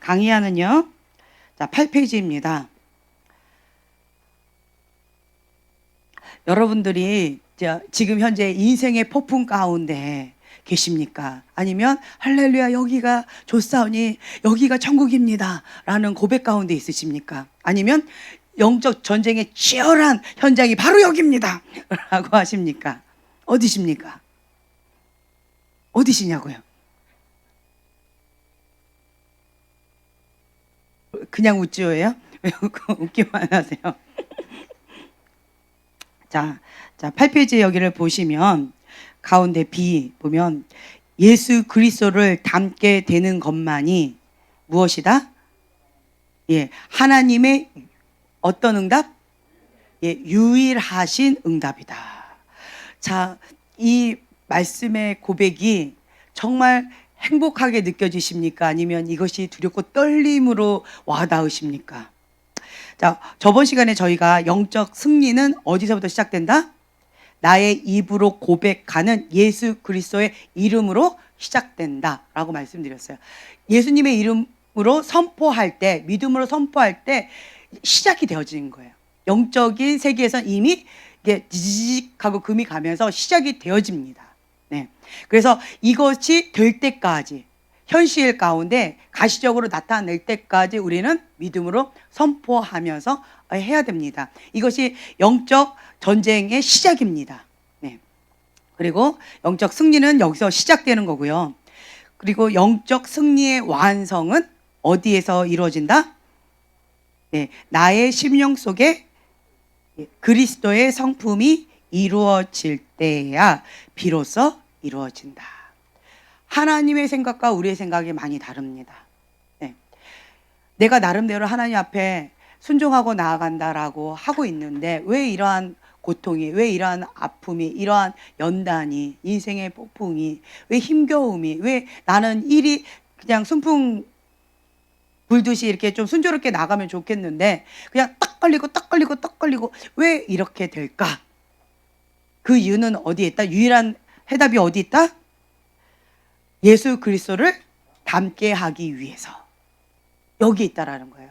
강의하는요. 자, 8페이지입니다. 여러분들이 지금 현재 인생의 폭풍 가운데 계십니까? 아니면 할렐루야 여기가 좋사오니 여기가 천국입니다 라는 고백 가운데 있으십니까? 아니면 영적 전쟁의 치열한 현장이 바로 여기입니다 라고 하십니까? 어디십니까? 어디시냐고요? 그냥 웃지요예요? 왜 웃기만 하세요? 자, 8페이지 여기를 보시면 가운데 B 보면 예수 그리스도를 닮게 되는 것만이 무엇이다? 예, 하나님의 어떤 응답? 예, 유일하신 응답이다. 자, 이 말씀의 고백이 정말 행복하게 느껴지십니까? 아니면 이것이 두렵고 떨림으로 와닿으십니까? 자, 저번 시간에 저희가 영적 승리는 어디서부터 시작된다? 나의 입으로 고백하는 예수 그리스도의 이름으로 시작된다 라고 말씀드렸어요. 예수님의 이름으로 선포할 때, 믿음으로 선포할 때 시작이 되어지는 거예요. 영적인 세계에서 이미 이게 지직 하고 금이 가면서 시작이 되어집니다. 네. 그래서 이것이 될 때까지 현실 가운데 가시적으로 나타낼 때까지 우리는 믿음으로 선포하면서 해야 됩니다. 이것이 영적 전쟁의 시작입니다. 네. 그리고 영적 승리는 여기서 시작되는 거고요. 그리고 영적 승리의 완성은 어디에서 이루어진다? 네. 나의 심령 속에 그리스도의 성품이 이루어질 때야 비로소 이루어진다. 하나님의 생각과 우리의 생각이 많이 다릅니다. 네. 내가 나름대로 하나님 앞에 순종하고 나아간다라고 하고 있는데 왜 이러한 고통이, 왜 이러한 아픔이, 이러한 연단이, 인생의 폭풍이, 왜 힘겨움이, 왜 나는 일이 그냥 순풍 불듯이 이렇게 좀 순조롭게 나가면 좋겠는데 그냥 딱 걸리고 왜 이렇게 될까? 그 이유는 어디에 있다? 유일한 해답이 어디 있다? 예수 그리스도를 닮게 하기 위해서 여기 있다라는 거예요.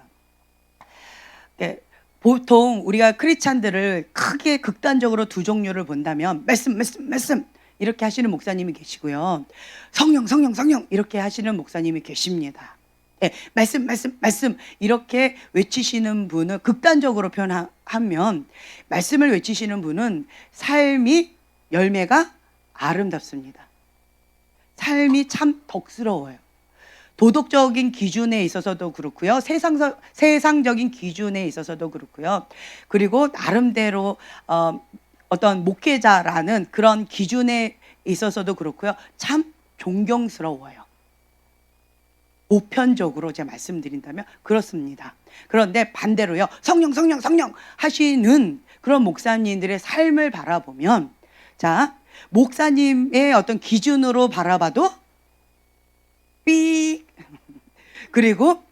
보통 우리가 크리스찬들을 크게 극단적으로 두 종류를 본다면 말씀 이렇게 하시는 목사님이 계시고요. 성령 이렇게 하시는 목사님이 계십니다. 네, 말씀 이렇게 외치시는 분은 극단적으로 표현하면 말씀을 외치시는 분은 삶이 열매가 아름답습니다. 삶이 참 덕스러워요. 도덕적인 기준에 있어서도 그렇고요. 세상적인 기준에 있어서도 그렇고요. 그리고 나름대로 어떤 목회자라는 그런 기준에 있어서도 그렇고요. 참 존경스러워요. 보편적으로 제가 말씀드린다면 그렇습니다. 그런데 반대로요. 성령 하시는 그런 목사님들의 삶을 바라보면 자, 목사님의 어떤 기준으로 바라봐도 삑 그리고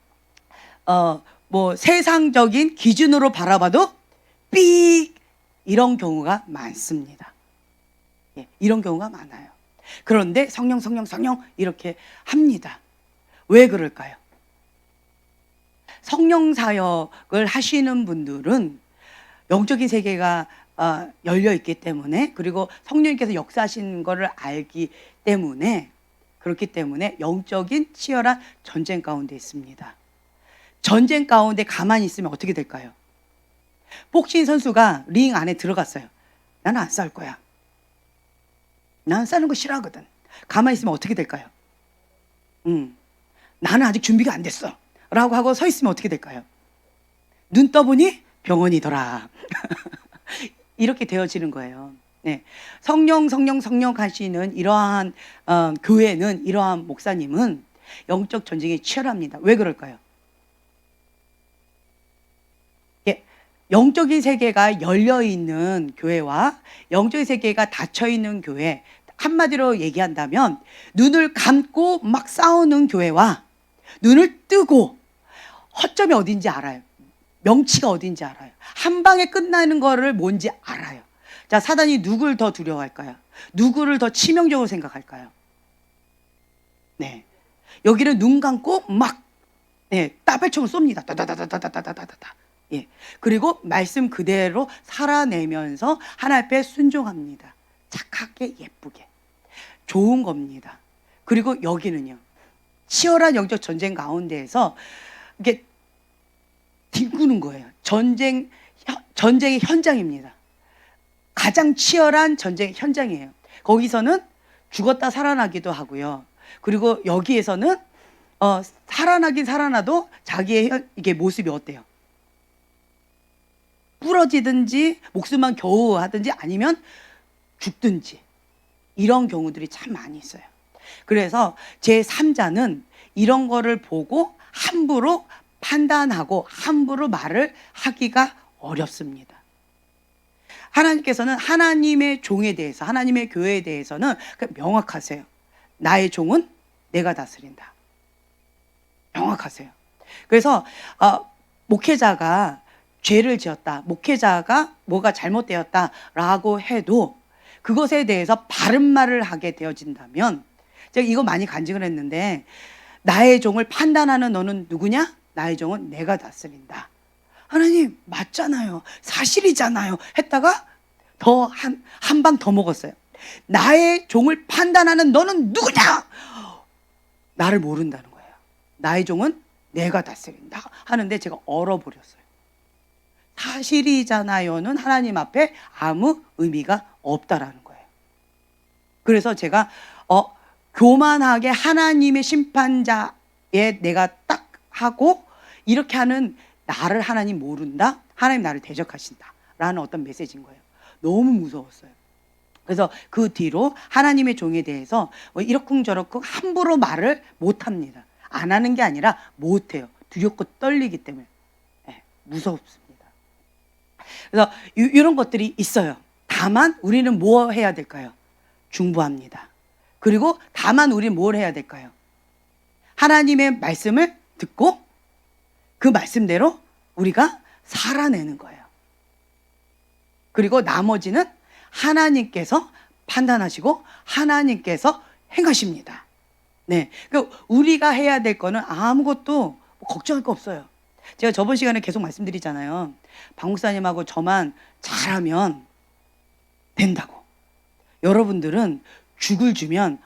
뭐 세상적인 기준으로 바라봐도 삑 이런 경우가 많습니다. 예, 이런 경우가 많아요. 그런데 성령 이렇게 합니다. 왜 그럴까요? 성령 사역을 하시는 분들은 영적인 세계가 열려 있기 때문에 그리고 성령님께서 역사하시는 것을 알기 때문에 그렇기 때문에 영적인 치열한 전쟁 가운데 있습니다. 전쟁 가운데 가만히 있으면 어떻게 될까요? 복싱 선수가 링 안에 들어갔어요. 나는 안 싸울 거야. 나는 싸는 거 싫어하거든. 가만히 있으면 어떻게 될까요? 나는 아직 준비가 안 됐어 라고 하고 서 있으면 어떻게 될까요? 눈 떠보니 병원이더라. 이렇게 되어지는 거예요. 네. 성령 하시는 이러한 교회는 이러한 목사님은 영적 전쟁이 치열합니다. 왜 그럴까요? 예, 영적인 세계가 열려있는 교회와 영적인 세계가 닫혀있는 교회, 한마디로 얘기한다면 눈을 감고 막 싸우는 교회와 눈을 뜨고 허점이 어딘지 알아요. 명치가 어딘지 알아요. 한 방에 끝나는 거를 뭔지 알아요. 자, 사단이 누구를 더 두려워할까요? 누구를 더 치명적으로 생각할까요? 네. 여기를 눈 감고 막 예, 따발총을 쏩니다. 따다다다다다다다다. 예. 그리고 말씀 그대로 살아내면서 하나님 앞에 순종합니다. 착하게 예쁘게. 좋은 겁니다. 그리고 여기는요. 치열한 영적 전쟁 가운데에서 이게 뒹구는 거예요. 전쟁의 현장입니다. 가장 치열한 전쟁 현장이에요. 거기서는 죽었다 살아나기도 하고요. 그리고 여기에서는 살아나긴 살아나도 자기의 이게 모습이 어때요? 부러지든지 목숨만 겨우 하든지 아니면 죽든지 이런 경우들이 참 많이 있어요. 그래서 제3자는 이런 거를 보고 함부로 판단하고 함부로 말을 하기가 어렵습니다. 하나님께서는 하나님의 종에 대해서, 하나님의 교회에 대해서는 명확하세요. 나의 종은 내가 다스린다. 명확하세요. 그래서 목회자가 죄를 지었다, 목회자가 뭐가 잘못되었다라고 해도 그것에 대해서 바른 말을 하게 되어진다면, 제가 이거 많이 간증을 했는데, 나의 종을 판단하는 너는 누구냐? 나의 종은 내가 다스린다. 하나님 맞잖아요, 사실이잖아요 했다가 더 한 방 더 먹었어요. 나의 종을 판단하는 너는 누구냐? 나를 모른다는 거예요. 나의 종은 내가 다스린다 하는데 제가 얼어버렸어요. 사실이잖아요는 하나님 앞에 아무 의미가 없다라는 거예요. 그래서 제가 교만하게 하나님의 심판자에 내가 딱 하고 이렇게 하는 나를 하나님 모른다, 하나님 나를 대적하신다 라는 어떤 메시지인 거예요. 너무 무서웠어요. 그래서 그 뒤로 하나님의 종에 대해서 이러쿵저러쿵 함부로 말을 못합니다. 안 하는 게 아니라 못해요. 두렵고 떨리기 때문에. 네, 무섭습니다. 그래서 이런 것들이 있어요. 다만 우리는 뭐 해야 될까요? 중보합니다. 그리고 다만 우리는 뭘 해야 될까요? 하나님의 말씀을 듣고 그 말씀대로 우리가 살아내는 거예요. 그리고 나머지는 하나님께서 판단하시고 하나님께서 행하십니다. 네, 그러니까 우리가 해야 될 거는 아무것도 걱정할 거 없어요. 제가 저번 시간에 계속 말씀드리잖아요. 박 목사님하고 저만 잘하면 된다고. 여러분들은 죽을 주면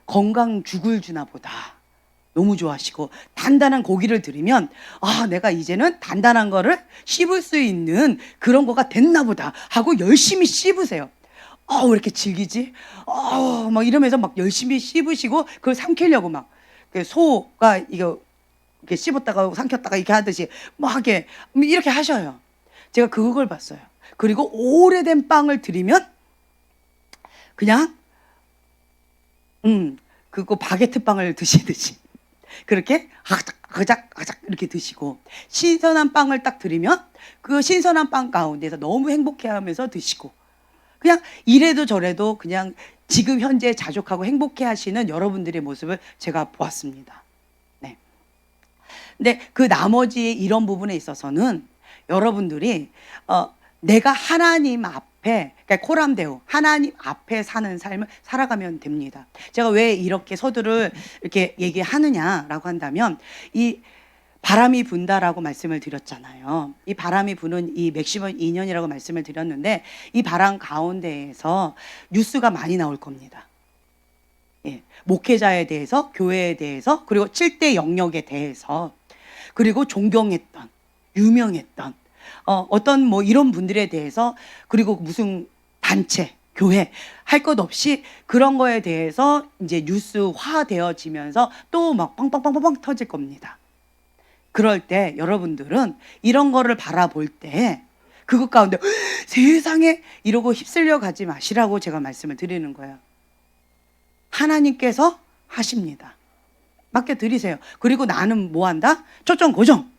건강 죽을 주나 보다 너무 좋아하시고, 단단한 고기를 드리면 내가 이제는 단단한 거를 씹을 수 있는 그런 거가 됐나 보다 하고 열심히 씹으세요. 왜 이렇게 질기지? 막 이러면서 막 열심히 씹으시고 그걸 삼키려고 막 소가 이렇게 씹었다가 삼켰다가 이렇게 하듯이 막 이렇게 하셔요. 제가 그걸 봤어요. 그리고 오래된 빵을 드리면 그냥 그거 바게트 빵을 드시듯이 그렇게 아작 이렇게 드시고, 신선한 빵을 딱 드리면 그 신선한 빵 가운데서 너무 행복해하면서 드시고, 그냥 이래도 저래도 그냥 지금 현재 자족하고 행복해 하시는 여러분들의 모습을 제가 보았습니다. 네. 근데 그 나머지 이런 부분에 있어서는 여러분들이 내가 하나님 앞에, 그러니까 코람데오 하나님 앞에 사는 삶을 살아가면 됩니다. 제가 왜 이렇게 서두를 이렇게 얘기하느냐라고 한다면, 이 바람이 분다라고 말씀을 드렸잖아요. 이 바람이 부는 이 맥시멈 2년이라고 말씀을 드렸는데, 이 바람 가운데에서 뉴스가 많이 나올 겁니다. 예, 목회자에 대해서, 교회에 대해서, 그리고 7대 영역에 대해서, 그리고 존경했던, 유명했던 어떤 이런 분들에 대해서, 그리고 무슨 단체, 교회 할 것 없이 그런 거에 대해서 이제 뉴스화 되어지면서 또 막 빵빵빵빵 터질 겁니다. 그럴 때 여러분들은 이런 거를 바라볼 때 그것 가운데 세상에 이러고 휩쓸려 가지 마시라고 제가 말씀을 드리는 거예요. 하나님께서 하십니다. 맡겨드리세요. 그리고 나는 뭐 한다? 초점 고정.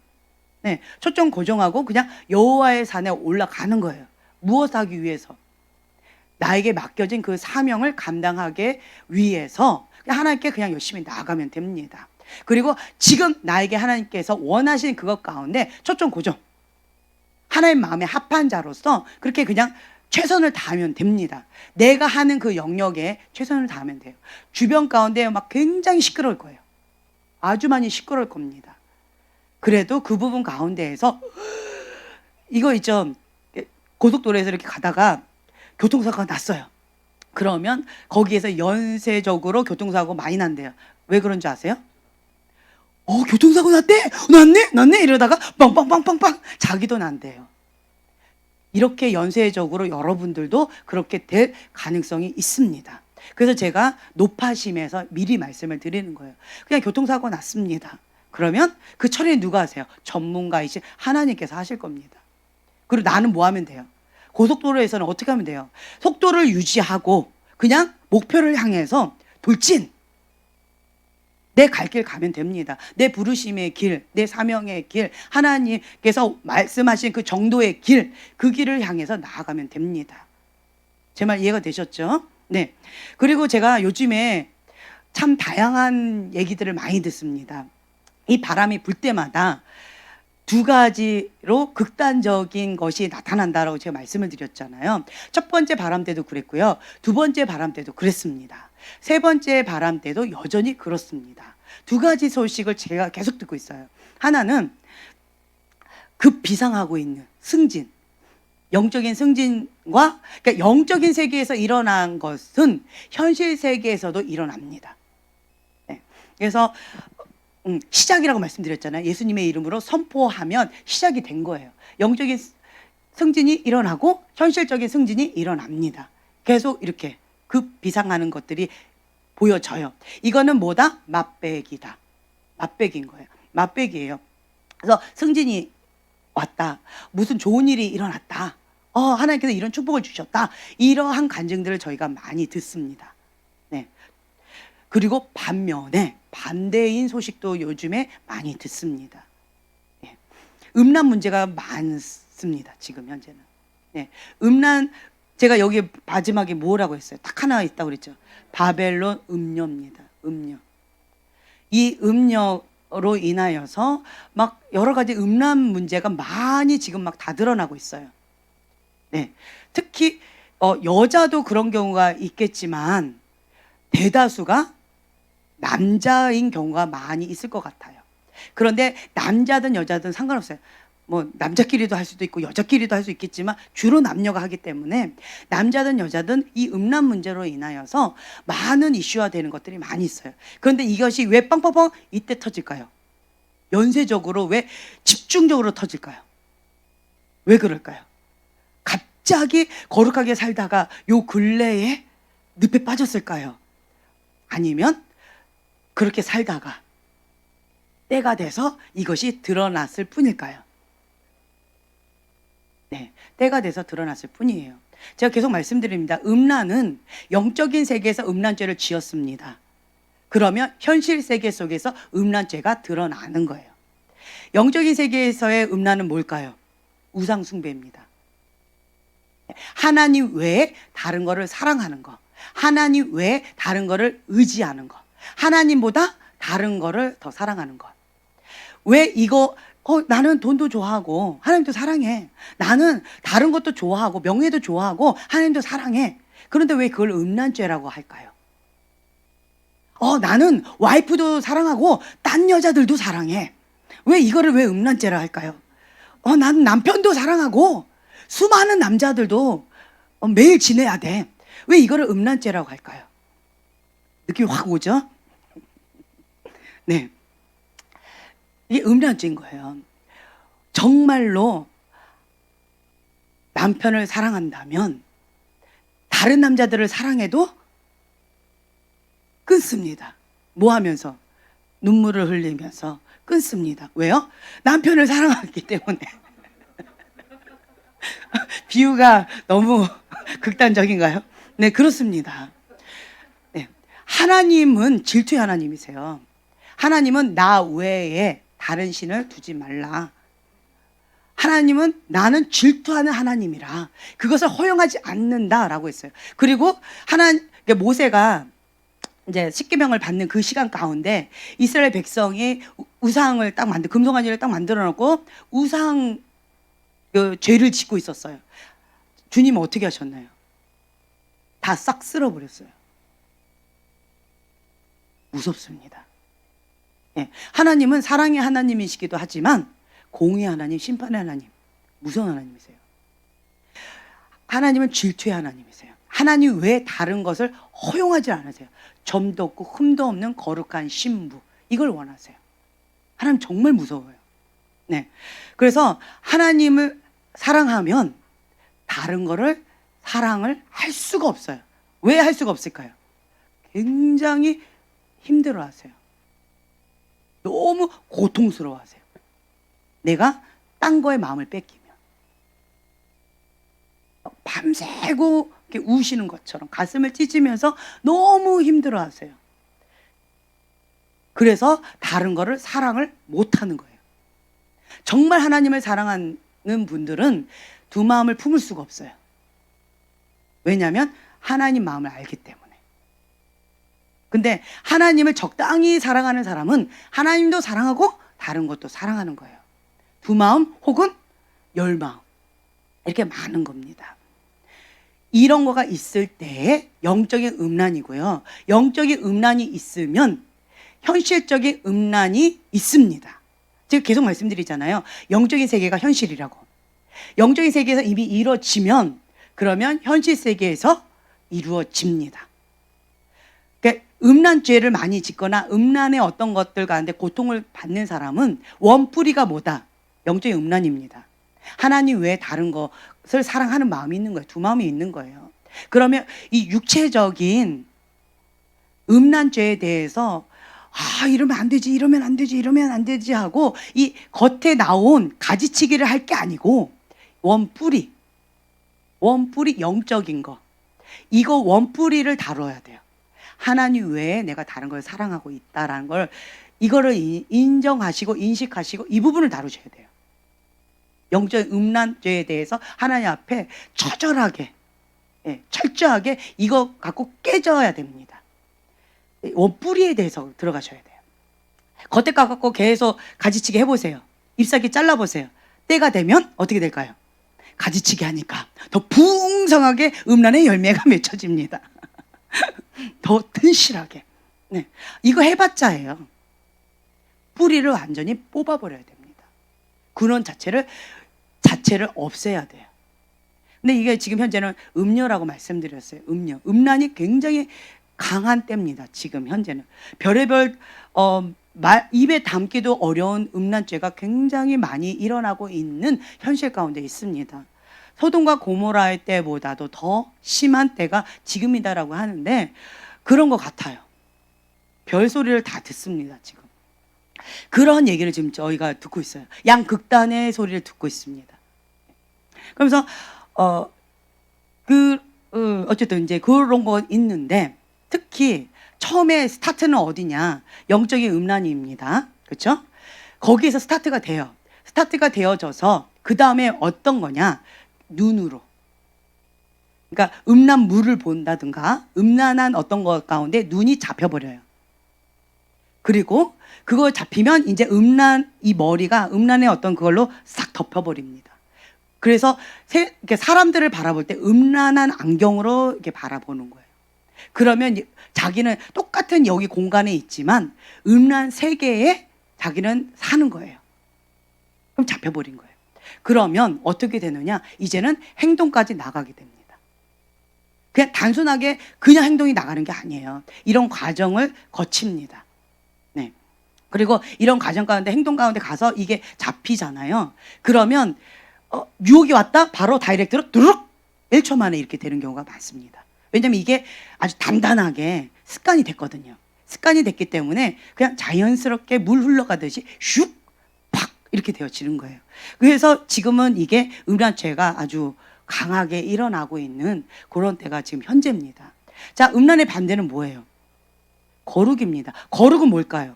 네, 초점 고정하고 그냥 여호와의 산에 올라가는 거예요. 무엇 하기 위해서? 나에게 맡겨진 그 사명을 감당하기 위해서 하나님께 그냥 열심히 나아가면 됩니다. 그리고 지금 나에게 하나님께서 원하시는 그것 가운데 초점 고정. 하나님 마음에 합한 자로서 그렇게 그냥 최선을 다하면 됩니다. 내가 하는 그 영역에 최선을 다하면 돼요. 주변 가운데 막 굉장히 시끄러울 거예요. 아주 많이 시끄러울 겁니다. 그래도 그 부분 가운데에서 이거 있죠. 고속도로에서 이렇게 가다가 교통사고가 났어요. 그러면 거기에서 연쇄적으로 교통사고 많이 난대요. 왜 그런 줄 아세요? 교통사고 났네 이러다가 빵빵빵빵빵 자기도 난대요. 이렇게 연쇄적으로 여러분들도 그렇게 될 가능성이 있습니다. 그래서 제가 높아심에서 미리 말씀을 드리는 거예요. 그냥 교통사고 났습니다. 그러면 그 처리는 누가 하세요? 전문가이신 하나님께서 하실 겁니다. 그리고 나는 뭐 하면 돼요? 고속도로에서는 어떻게 하면 돼요? 속도를 유지하고 그냥 목표를 향해서 돌진. 내 갈 길 가면 됩니다. 내 부르심의 길, 내 사명의 길, 하나님께서 말씀하신 그 정도의 길, 그 길을 향해서 나아가면 됩니다. 제 말 이해가 되셨죠? 네. 그리고 제가 요즘에 참 다양한 얘기들을 많이 듣습니다. 이 바람이 불 때마다 두 가지로 극단적인 것이 나타난다라고 제가 말씀을 드렸잖아요. 첫 번째 바람 때도 그랬고요. 두 번째 바람 때도 그랬습니다. 세 번째 바람 때도 여전히 그렇습니다. 두 가지 소식을 제가 계속 듣고 있어요. 하나는 급 비상하고 있는 승진, 영적인 승진과, 그러니까 영적인 세계에서 일어난 것은 현실 세계에서도 일어납니다. 네. 그래서 시작이라고 말씀드렸잖아요. 예수님의 이름으로 선포하면 시작이 된 거예요. 영적인 승진이 일어나고 현실적인 승진이 일어납니다. 계속 이렇게 급 비상하는 것들이 보여져요. 이거는 뭐다? 맛배기다. 맛배기인 거예요. 맛배기예요. 그래서 승진이 왔다. 무슨 좋은 일이 일어났다. 하나님께서 이런 축복을 주셨다. 이러한 간증들을 저희가 많이 듣습니다. 네. 그리고 반면에 반대인 소식도 요즘에 많이 듣습니다. 네. 음란 문제가 많습니다. 지금 현재는. 네. 음란, 제가 여기 마지막에 뭐라고 했어요? 딱 하나 있다고 그랬죠. 바벨론 음녀입니다. 음녀. 이 음녀로 인하여서 막 여러 가지 음란 문제가 많이 지금 막 다 드러나고 있어요. 네. 특히 여자도 그런 경우가 있겠지만 대다수가 남자인 경우가 많이 있을 것 같아요. 그런데 남자든 여자든 상관없어요. 뭐 남자끼리도 할 수도 있고 여자끼리도 할 수 있겠지만 주로 남녀가 하기 때문에 남자든 여자든 이 음란 문제로 인하여서 많은 이슈화 되는 것들이 많이 있어요. 그런데 이것이 왜 빵빵빵 이때 터질까요? 연쇄적으로 왜 집중적으로 터질까요? 왜 그럴까요? 갑자기 거룩하게 살다가 요 근래에 늪에 빠졌을까요? 아니면 그렇게 살다가 때가 돼서 이것이 드러났을 뿐일까요? 네, 때가 돼서 드러났을 뿐이에요. 제가 계속 말씀드립니다. 음란은 영적인 세계에서 음란죄를 지었습니다. 그러면 현실 세계 속에서 음란죄가 드러나는 거예요. 영적인 세계에서의 음란은 뭘까요? 우상 숭배입니다. 하나님 외에 다른 거를 사랑하는 거, 하나님 외에 다른 거를 의지하는 거, 하나님보다 다른 거를 더 사랑하는 것. 왜 이거 나는 돈도 좋아하고 하나님도 사랑해. 나는 다른 것도 좋아하고 명예도 좋아하고 하나님도 사랑해. 그런데 왜 그걸 음란죄라고 할까요? 나는 와이프도 사랑하고 딴 여자들도 사랑해. 왜 이거를 왜 음란죄라 할까요? 난 남편도 사랑하고 수많은 남자들도 매일 지내야 돼. 왜 이거를 음란죄라고 할까요? 느낌이 확 오죠? 네. 이게 음란죄인 거예요. 정말로 남편을 사랑한다면 다른 남자들을 사랑해도 끊습니다. 뭐 하면서? 눈물을 흘리면서 끊습니다. 왜요? 남편을 사랑하기 때문에. 비유가 너무 극단적인가요? 네, 그렇습니다. 네. 하나님은 질투의 하나님이세요. 하나님은 나 외에 다른 신을 두지 말라. 하나님은 나는 질투하는 하나님이라 그것을 허용하지 않는다라고 했어요. 그리고 모세가 이제 십계명을 받는 그 시간 가운데 이스라엘 백성이 우상을 딱 금송아지를 딱 만들어 놓고 우상 죄를 짓고 있었어요. 주님은 어떻게 하셨나요? 다 싹 쓸어버렸어요. 무섭습니다. 예, 하나님은 사랑의 하나님이시기도 하지만 공의 하나님, 심판의 하나님, 무서운 하나님이세요. 하나님은 질투의 하나님이세요. 하나님 외에 다른 것을 허용하지 않으세요. 점도 없고 흠도 없는 거룩한 신부, 이걸 원하세요. 하나님 정말 무서워요. 네, 그래서 하나님을 사랑하면 다른 거를 사랑을 할 수가 없어요. 왜 할 수가 없을까요? 굉장히 힘들어하세요. 너무 고통스러워하세요. 내가 딴 거에 마음을 뺏기면 밤새고 이렇게 우시는 것처럼 가슴을 찢으면서 너무 힘들어하세요. 그래서 다른 거를 사랑을 못하는 거예요. 정말 하나님을 사랑하는 분들은 두 마음을 품을 수가 없어요. 왜냐하면 하나님 마음을 알기 때문에. 근데 하나님을 적당히 사랑하는 사람은 하나님도 사랑하고 다른 것도 사랑하는 거예요. 두 마음 혹은 열 마음, 이렇게 많은 겁니다. 이런 거가 있을 때 영적인 음란이고요. 영적인 음란이 있으면 현실적인 음란이 있습니다. 제가 계속 말씀드리잖아요. 영적인 세계가 현실이라고. 영적인 세계에서 이미 이루어지면 그러면 현실 세계에서 이루어집니다. 그러니까 음란죄를 많이 짓거나 음란의 어떤 것들 가운데 고통을 받는 사람은 원뿌리가 뭐다? 영적인 음란입니다. 하나님 외에 다른 것을 사랑하는 마음이 있는 거예요. 두 마음이 있는 거예요. 그러면 이 육체적인 음란죄에 대해서 이러면 안 되지, 이러면 안 되지, 이러면 안 되지 하고 이 겉에 나온 가지치기를 할 게 아니고 원뿌리 영적인 거, 이거 원뿌리를 다뤄야 돼요. 하나님 외에 내가 다른 걸 사랑하고 있다라는 걸, 이거를 인정하시고 인식하시고 이 부분을 다루셔야 돼요. 영적 음란죄에 대해서 하나님 앞에 처절하게, 철저하게 이거 갖고 깨져야 됩니다. 원뿌리에 대해서 들어가셔야 돼요. 겉에 까갖고 계속 가지치기 해보세요. 잎사귀 잘라보세요. 때가 되면 어떻게 될까요? 가지치기 하니까 더 풍성하게 음란의 열매가 맺혀집니다. 더 튼실하게. 네, 이거 해봤자예요. 뿌리를 완전히 뽑아버려야 됩니다. 근원 자체를 없애야 돼요. 근데 이게 지금 현재는 음녀라고 말씀드렸어요. 음란이 굉장히 강한 때입니다. 지금 현재는 별의별 입에 담기도 어려운 음란죄가 굉장히 많이 일어나고 있는 현실 가운데 있습니다. 소돔과 고모라의 때보다도 더 심한 때가 지금이다라고 하는데 그런 것 같아요. 별소리를 다 듣습니다. 지금 그런 얘기를 지금 저희가 듣고 있어요. 양극단의 소리를 듣고 있습니다. 그러면서 어쨌든 이제 그런 거 있는데, 특히 처음에 스타트는 어디냐? 영적인 음란입니다. 그렇죠? 거기에서 스타트가 돼요. 스타트가 되어져서 그 다음에 어떤 거냐? 눈으로. 그러니까 음란 물을 본다든가 음란한 어떤 것 가운데 눈이 잡혀버려요. 그리고 그거 잡히면 이제 이 머리가 음란의 어떤 그걸로 싹 덮여버립니다. 그래서 이렇게 사람들을 바라볼 때 음란한 안경으로 이렇게 바라보는 거예요. 그러면 자기는 똑같은 여기 공간에 있지만 음란 세계에 자기는 사는 거예요. 그럼 잡혀버린 거예요. 그러면 어떻게 되느냐? 이제는 행동까지 나가게 됩니다. 그냥 단순하게 그냥 행동이 나가는 게 아니에요. 이런 과정을 거칩니다. 네. 그리고 이런 과정 가운데, 행동 가운데 가서 이게 잡히잖아요. 그러면 유혹이 왔다 바로 다이렉트로 두룩 1초 만에 이렇게 되는 경우가 많습니다. 왜냐면 이게 아주 단단하게 습관이 됐거든요. 습관이 됐기 때문에 그냥 자연스럽게 물 흘러가듯이 슉 팍 이렇게 되어지는 거예요. 그래서 지금은 이게 음란죄가 아주 강하게 일어나고 있는 그런 때가 지금 현재입니다. 자, 음란의 반대는 뭐예요? 거룩입니다. 거룩은 뭘까요?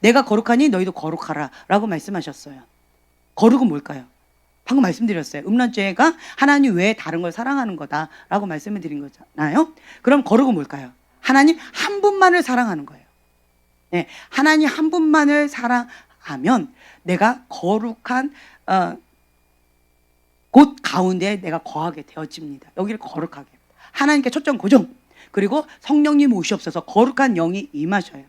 내가 거룩하니 너희도 거룩하라 라고 말씀하셨어요. 거룩은 뭘까요? 방금 말씀드렸어요. 음란죄가 하나님 외에 다른 걸 사랑하는 거다라고 말씀을 드린 거잖아요. 그럼 거룩은 뭘까요? 하나님 한 분만을 사랑하는 거예요. 네, 하나님 한 분만을 사랑하면 내가 거룩한 곳 가운데 내가 거하게 되어집니다. 여기를 거룩하게. 하나님께 초점 고정. 그리고 성령님 오시옵소서 거룩한 영이 임하셔요.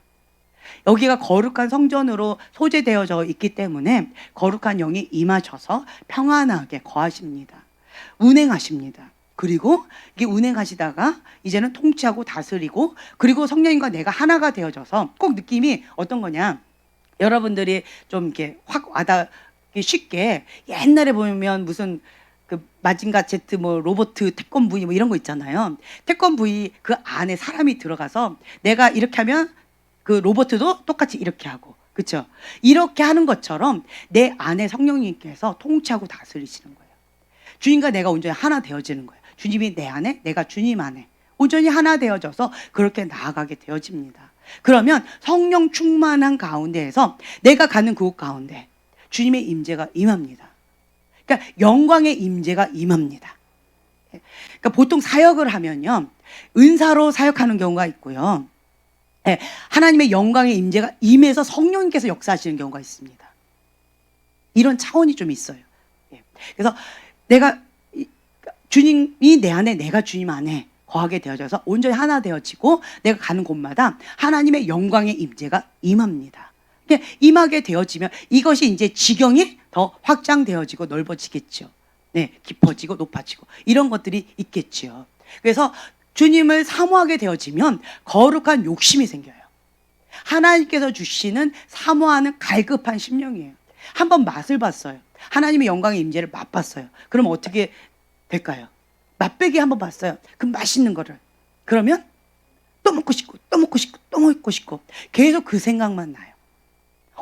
여기가 거룩한 성전으로 소재되어져 있기 때문에 거룩한 영이 임하셔서 평안하게 거하십니다. 운행하십니다. 그리고 이게 운행하시다가 이제는 통치하고 다스리고, 그리고 성령님과 내가 하나가 되어져서, 꼭 느낌이 어떤 거냐, 여러분들이 좀 이렇게 확 와닿기 쉽게, 옛날에 보면 무슨 그 마징가 제트 뭐 로버트 태권 부위 뭐 이런 거 있잖아요. 태권 부위 그 안에 사람이 들어가서 내가 이렇게 하면 그 로버트도 똑같이 이렇게 하고, 그렇죠? 이렇게 하는 것처럼 내 안에 성령님께서 통치하고 다스리시는 거예요. 주님과 내가 온전히 하나 되어지는 거예요. 주님이 내 안에, 내가 주님 안에 온전히 하나 되어져서 그렇게 나아가게 되어집니다. 그러면 성령 충만한 가운데에서 내가 가는 그곳 가운데 주님의 임재가 임합니다. 그러니까 영광의 임재가 임합니다. 그러니까 보통 사역을 하면요, 은사로 사역하는 경우가 있고요, 하나님의 영광의 임재가 임해서 성령님께서 역사하시는 경우가 있습니다. 이런 차원이 좀 있어요. 그래서 내가, 주님이 내 안에, 내가 주님 안에 거하게 되어져서 온전히 하나 되어지고, 내가 가는 곳마다 하나님의 영광의 임재가 임합니다. 임하게 되어지면 이것이 이제 지경이 더 확장되어지고 넓어지겠죠. 네, 깊어지고 높아지고 이런 것들이 있겠죠. 그래서 주님을 사모하게 되어지면 거룩한 욕심이 생겨요. 하나님께서 주시는 사모하는 갈급한 심령이에요. 한번 맛을 봤어요. 하나님의 영광의 임재를 맛봤어요. 그럼 어떻게 될까요? 맛배기 한번 봤어요. 그 맛있는 거를. 그러면 또 먹고 싶고 또 먹고 싶고 또 먹고 싶고 계속 그 생각만 나요.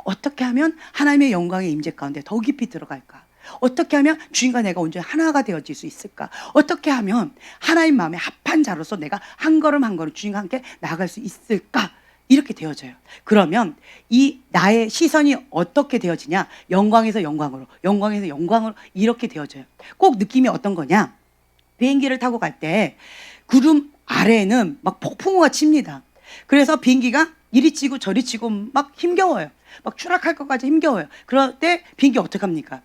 어떻게 하면 하나님의 영광의 임재 가운데 더 깊이 들어갈까? 어떻게 하면 주님과 내가 온전히 하나가 되어질 수 있을까? 어떻게 하면 하나님 마음에 합한 자로서 내가 한 걸음 한 걸음 주님과 함께 나아갈 수 있을까? 이렇게 되어져요. 그러면 이 나의 시선이 어떻게 되어지냐? 영광에서 영광으로, 영광에서 영광으로 이렇게 되어져요. 꼭 느낌이 어떤 거냐? 비행기를 타고 갈 때 구름 아래에는 막 폭풍우가 칩니다. 그래서 비행기가 이리 치고 저리 치고 막 힘겨워요. 막 추락할 것까지 힘겨워요. 그럴 때 비행기 어떡합니까?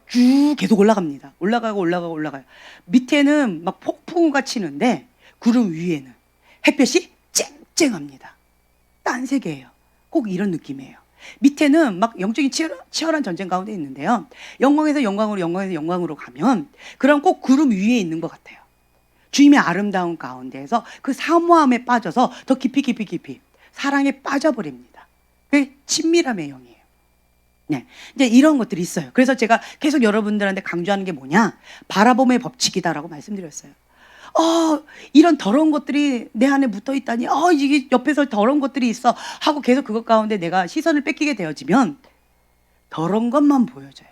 쭉 계속 올라갑니다. 올라가고 올라가고 올라가요. 밑에는 막 폭풍우가 치는데 구름 위에는 햇볕이 쨍쨍합니다. 딴 세계예요. 꼭 이런 느낌이에요. 밑에는 막 영적인 치열한 전쟁 가운데 있는데요, 영광에서 영광으로, 영광에서 영광으로 가면 그럼 꼭 구름 위에 있는 것 같아요. 주님의 아름다운 가운데에서 그 사모함에 빠져서 더 깊이 사랑에 빠져버립니다. 그게 친밀함의 영이에요. 네, 이제 이런 것들이 있어요. 그래서 제가 계속 여러분들한테 강조하는 게 뭐냐? 바라봄의 법칙이다라고 말씀드렸어요. 이런 더러운 것들이 내 안에 붙어 있다니, 이게 옆에서 더러운 것들이 있어 하고 계속 그것 가운데 내가 시선을 뺏기게 되어지면 더러운 것만 보여져요.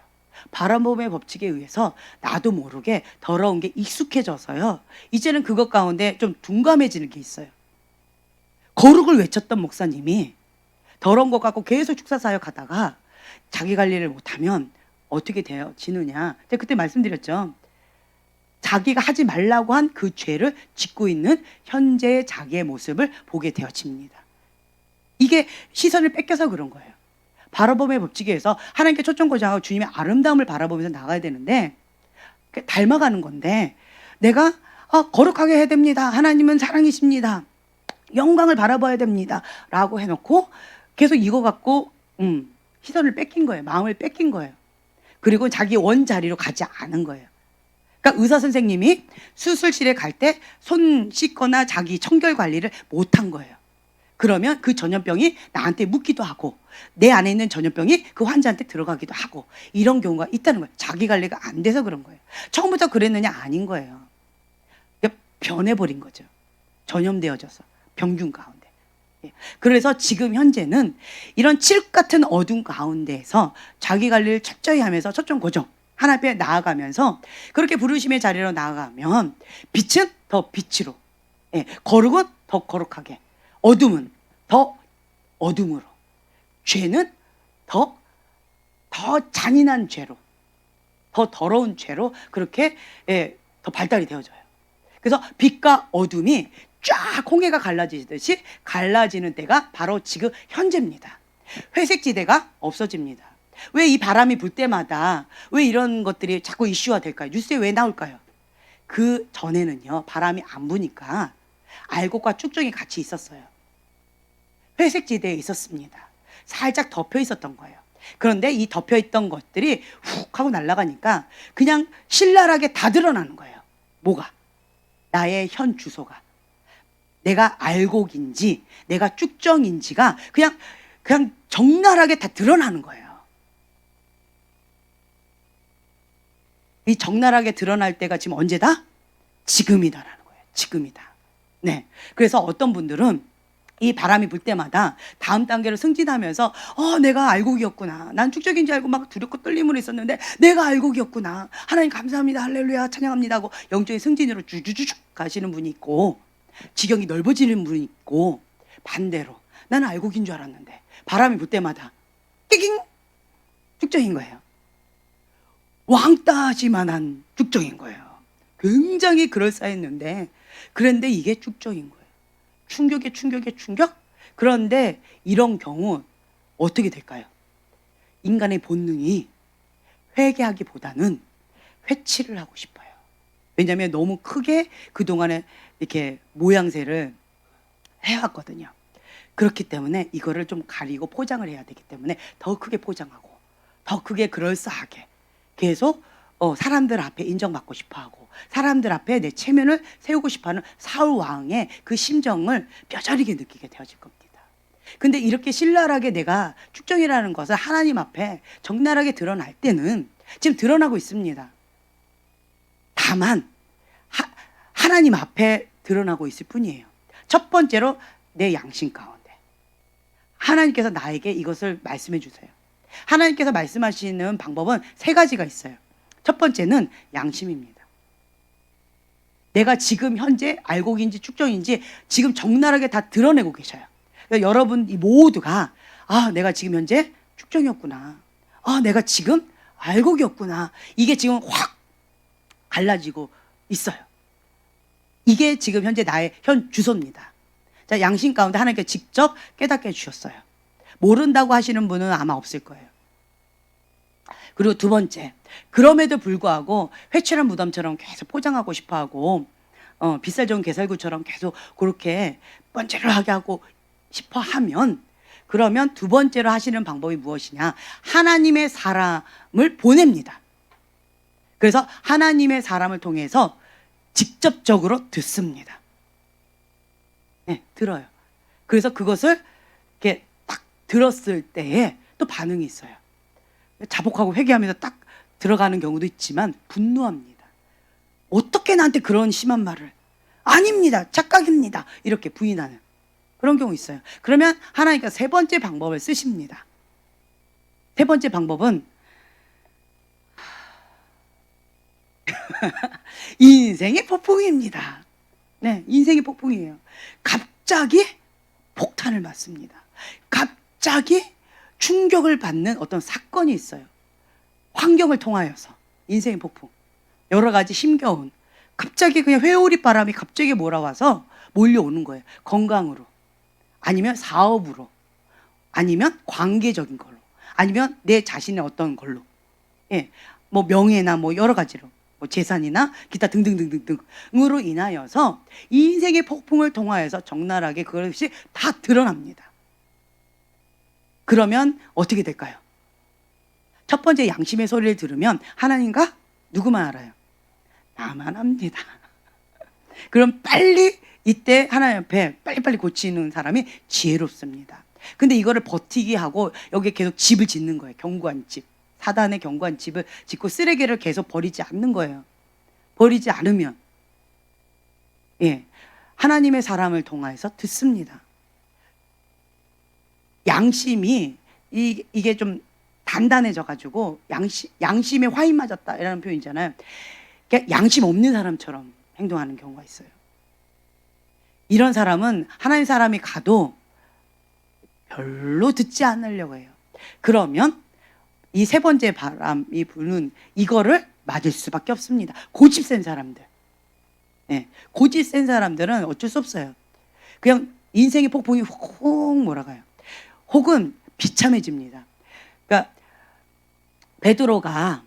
바라봄의 법칙에 의해서 나도 모르게 더러운 게 익숙해져서요, 이제는 그것 가운데 좀 둔감해지는 게 있어요. 거룩을 외쳤던 목사님이 더러운 것 갖고 계속 축사사역 하다가 자기 관리를 못하면 어떻게 되어지느냐. 제가 그때 말씀드렸죠. 자기가 하지 말라고 한 그 죄를 짓고 있는 현재의 자기의 모습을 보게 되어집니다. 이게 시선을 뺏겨서 그런 거예요. 바라봄의 법칙에 의해서 하나님께 초점 고정하고 주님의 아름다움을 바라보면서 나가야 되는데, 닮아가는 건데, 내가 거룩하게 해야 됩니다. 하나님은 사랑이십니다. 영광을 바라봐야 됩니다. 라고 해놓고 계속 이거 갖고 시선을 뺏긴 거예요. 마음을 뺏긴 거예요. 그리고 자기 원자리로 가지 않은 거예요. 그러니까 의사 선생님이 수술실에 갈 때 손 씻거나 자기 청결 관리를 못한 거예요. 그러면 그 전염병이 나한테 묻기도 하고 내 안에 있는 전염병이 그 환자한테 들어가기도 하고 이런 경우가 있다는 거예요. 자기 관리가 안 돼서 그런 거예요. 처음부터 그랬느냐? 아닌 거예요. 변해버린 거죠. 전염되어져서 병균 가운데. 그래서 지금 현재는 이런 칠흑 같은 어둠 가운데에서 자기 관리를 철저히 하면서 초점 고정 하나님 앞에 나아가면서 그렇게 부르심의 자리로 나아가면 빛은 더 빛으로, 거룩은 더 거룩하게, 어둠은 더 어둠으로, 죄는 더 잔인한 죄로, 더 더러운 죄로 그렇게 더 발달이 되어져요. 그래서 빛과 어둠이 쫙 홍해가 갈라지듯이 갈라지는 때가 바로 지금 현재입니다. 회색 지대가 없어집니다. 왜 이 바람이 불 때마다 왜 이런 것들이 자꾸 이슈화 될까요? 뉴스에 왜 나올까요? 그 전에는요, 바람이 안 부니까 알곡과 쭉정이 같이 있었어요. 회색지대에 있었습니다. 살짝 덮여 있었던 거예요. 그런데 이 덮여 있던 것들이 훅 하고 날아가니까 그냥 신랄하게 다 드러나는 거예요. 뭐가? 나의 현 주소가. 내가 알곡인지 내가 쭉정인지가 그냥 적나라하게 다 드러나는 거예요. 이 적나라하게 드러날 때가 지금 언제다? 지금이다라는 거예요. 지금이다. 네. 그래서 어떤 분들은 이 바람이 불 때마다 다음 단계로 승진하면서 내가 알곡이었구나. 난 축적인 줄 알고 막 두렵고 떨림으로 있었는데 내가 알곡이었구나. 하나님 감사합니다. 할렐루야 찬양합니다 하고 영적인 승진으로 주주주쭉 가시는 분이 있고, 지경이 넓어지는 분이 있고, 반대로 나는 알곡인 줄 알았는데 바람이 불 때마다 끼깅 축적인 거예요. 왕따지만한 축적인 거예요. 굉장히 그럴싸했는데 그런데 이게 축적인 거예요. 충격에 충격. 그런데 이런 경우 어떻게 될까요? 인간의 본능이 회개하기보다는 회치를 하고 싶어요. 왜냐하면 너무 크게 그동안에 이렇게 모양새를 해왔거든요. 그렇기 때문에 이거를 좀 가리고 포장을 해야 되기 때문에 더 크게 포장하고 더 크게 그럴싸하게 계속 사람들 앞에 인정받고 싶어하고 사람들 앞에 내 체면을 세우고 싶어하는 사울 왕의 그 심정을 뼈저리게 느끼게 되어질 겁니다. 근데 이렇게 신랄하게 내가 축정이라는 것을 하나님 앞에 적나라하게 드러날 때는 지금 드러나고 있습니다. 다만 하나님 앞에 드러나고 있을 뿐이에요. 첫 번째로 내 양심 가운데 하나님께서 나에게 이것을 말씀해 주세요. 하나님께서 말씀하시는 방법은 세 가지가 있어요. 첫 번째는 양심입니다. 내가 지금 현재 알곡인지 축정인지 지금 적나라하게 다 드러내고 계셔요. 그러니까 여러분 모두가 내가 지금 현재 축정이었구나. 내가 지금 알곡이었구나. 이게 지금 확 갈라지고 있어요. 이게 지금 현재 나의 현 주소입니다. 자, 양심 가운데 하나님께서 직접 깨닫게 해주셨어요. 모른다고 하시는 분은 아마 없을 거예요. 그리고 두 번째, 그럼에도 불구하고 회칠한 무덤처럼 계속 포장하고 싶어하고 빗살 좋은 게살구처럼 계속 그렇게 번지르하게 하고 싶어 하면, 그러면 두 번째로 하시는 방법이 무엇이냐? 하나님의 사람을 보냅니다. 그래서 하나님의 사람을 통해서 직접적으로 듣습니다. 네, 들어요. 그래서 그것을 이렇게 딱 들었을 때에 또 반응이 있어요. 자복하고 회개하면서 딱 들어가는 경우도 있지만 분노합니다. 어떻게 나한테 그런 심한 말을? 아닙니다. 착각입니다. 이렇게 부인하는 그런 경우 있어요. 그러면 하나님께서 세 번째 방법을 쓰십니다. 세 번째 방법은 인생의 폭풍입니다. 네, 인생의 폭풍이에요. 갑자기 폭탄을 맞습니다. 갑자기 충격을 받는 어떤 사건이 있어요. 환경을 통하여서 인생의 폭풍, 여러 가지 힘겨운, 갑자기 그냥 회오리 바람이 갑자기 몰아와서 몰려오는 거예요. 건강으로, 아니면 사업으로, 아니면 관계적인 걸로, 아니면 내 자신의 어떤 걸로, 뭐 명예나 뭐 여러 가지로, 뭐 재산이나 기타 등등등등등으로 인하여서 인생의 폭풍을 통하여서 적나라하게 그것이 다 드러납니다. 그러면 어떻게 될까요? 첫 번째 양심의 소리를 들으면 하나님과 누구만 알아요? 나만 합니다. 그럼 빨리 이때 하나님 앞에 빨리빨리 고치는 사람이 지혜롭습니다. 근데 이거를 버티기 하고 여기에 계속 집을 짓는 거예요. 견고한 집. 사단의 견고한 집을 짓고 쓰레기를 계속 버리지 않는 거예요. 버리지 않으면 하나님의 사람을 통해서 듣습니다. 양심이 이게 좀 단단해져 가지고 양심에 화인 맞았다 이라는 표현이잖아요. 그러니까 양심 없는 사람처럼 행동하는 경우가 있어요. 이런 사람은 하나님 사람이 가도 별로 듣지 않으려고 해요. 그러면 이 세 번째 바람이 부는 이거를 맞을 수밖에 없습니다. 고집 센 사람들. 고집 센 사람들은 어쩔 수 없어요. 그냥 인생의 폭풍이 훅 몰아가요. 혹은 비참해집니다. 그러니까 베드로가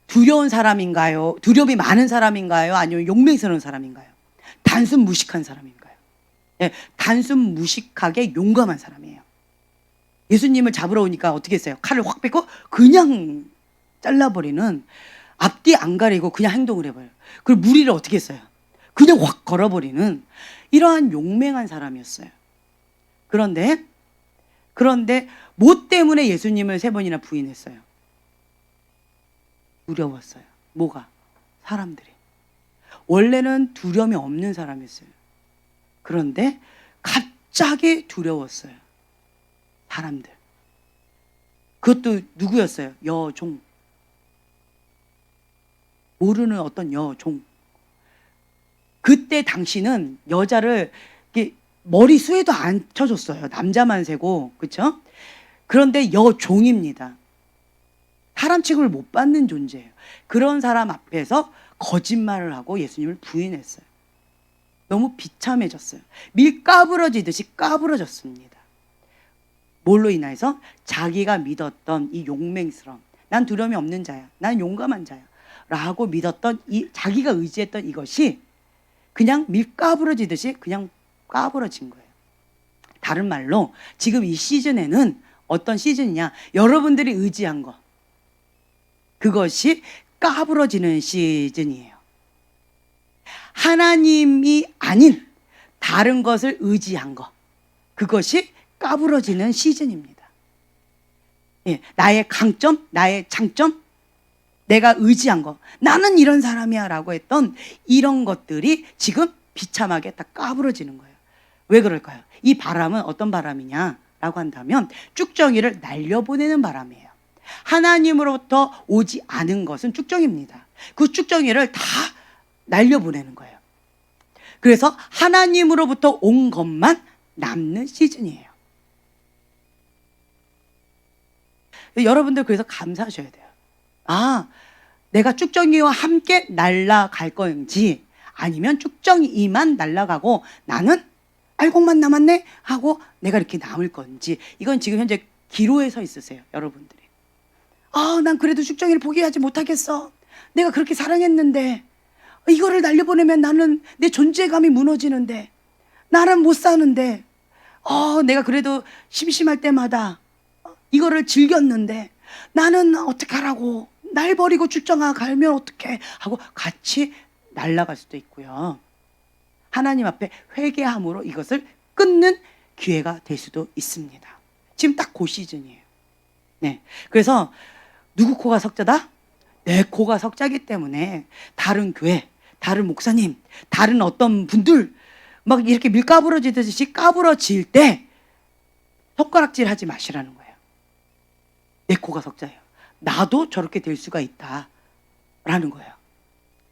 두려운 사람인가요? 두려움이 많은 사람인가요? 아니면 용맹스러운 사람인가요? 단순 무식한 사람인가요? 예, 단순 무식하게 용감한 사람이에요. 예수님을 잡으러 오니까 어떻게 했어요? 칼을 확 뺏고 그냥 잘라버리는, 앞뒤 안 가리고 그냥 행동을 해버려요. 그리고 무리를 어떻게 했어요? 그냥 확 걸어버리는 이러한 용맹한 사람이었어요. 그런데 뭐 때문에 예수님을 3번이나 부인했어요? 두려웠어요. 뭐가? 사람들이. 원래는 두려움이 없는 사람이었어요. 그런데 갑자기 두려웠어요. 사람들. 그것도 누구였어요? 여종. 모르는 어떤 여종. 그때 당시는 여자를 이렇게 머리수에도 안 쳐줬어요. 남자만 세고, 그렇죠? 그런데 여종입니다. 사람 취급을 못 받는 존재예요. 그런 사람 앞에서 거짓말을 하고 예수님을 부인했어요. 너무 비참해졌어요. 밀 까부러지듯이 까부러졌습니다. 뭘로 인해서? 자기가 믿었던 이 용맹스러움, 난 두려움이 없는 자야, 난 용감한 자야 라고 믿었던 자기가 의지했던 이것이 그냥 밀 까부러지듯이 그냥 까부러진 거예요. 다른 말로 지금 이 시즌에는 어떤 시즌이냐? 여러분들이 의지한 거, 그것이 까부러지는 시즌이에요. 하나님이 아닌 다른 것을 의지한 거, 그것이 까부러지는 시즌입니다. 예, 나의 강점, 나의 장점, 내가 의지한 거, 나는 이런 사람이야 라고 했던 이런 것들이 지금 비참하게 다 까부러지는 거예요. 왜 그럴까요? 이 바람은 어떤 바람이냐 라고 한다면 쭉정이를 날려보내는 바람이에요. 하나님으로부터 오지 않은 것은 쭉정입니다. 그 쭉정이를 다 날려보내는 거예요. 그래서 하나님으로부터 온 것만 남는 시즌이에요. 여러분들 그래서 감사하셔야 돼요. 아, 내가 쭉정이와 함께 날아갈 건지, 아니면 쭉정이만 날아가고 나는 알곡만 남았네 하고 내가 이렇게 남을 건지. 이건 지금 현재 기로에 서 있으세요, 여러분들이. 아, 난 그래도 쭉정이를 포기하지 못하겠어. 내가 그렇게 사랑했는데 이거를 날려보내면 나는 내 존재감이 무너지는데, 나는 못 사는데, 내가 그래도 심심할 때마다 이거를 즐겼는데 나는 어떡하라고, 날 버리고 쭉정아 가면 어떡해 하고 같이 날아갈 수도 있고요. 하나님 앞에 회개함으로 이것을 끊는 기회가 될 수도 있습니다. 지금 딱 그 시즌이에요. 네, 그래서 누구 코가 석자다? 내 코가 석자기 때문에 다른 교회, 다른 목사님, 다른 어떤 분들 막 이렇게 밀 까부러지듯이 까부러질 때 손가락질 하지 마시라는 거예요. 내 코가 석자예요. 나도 저렇게 될 수가 있다라는 거예요.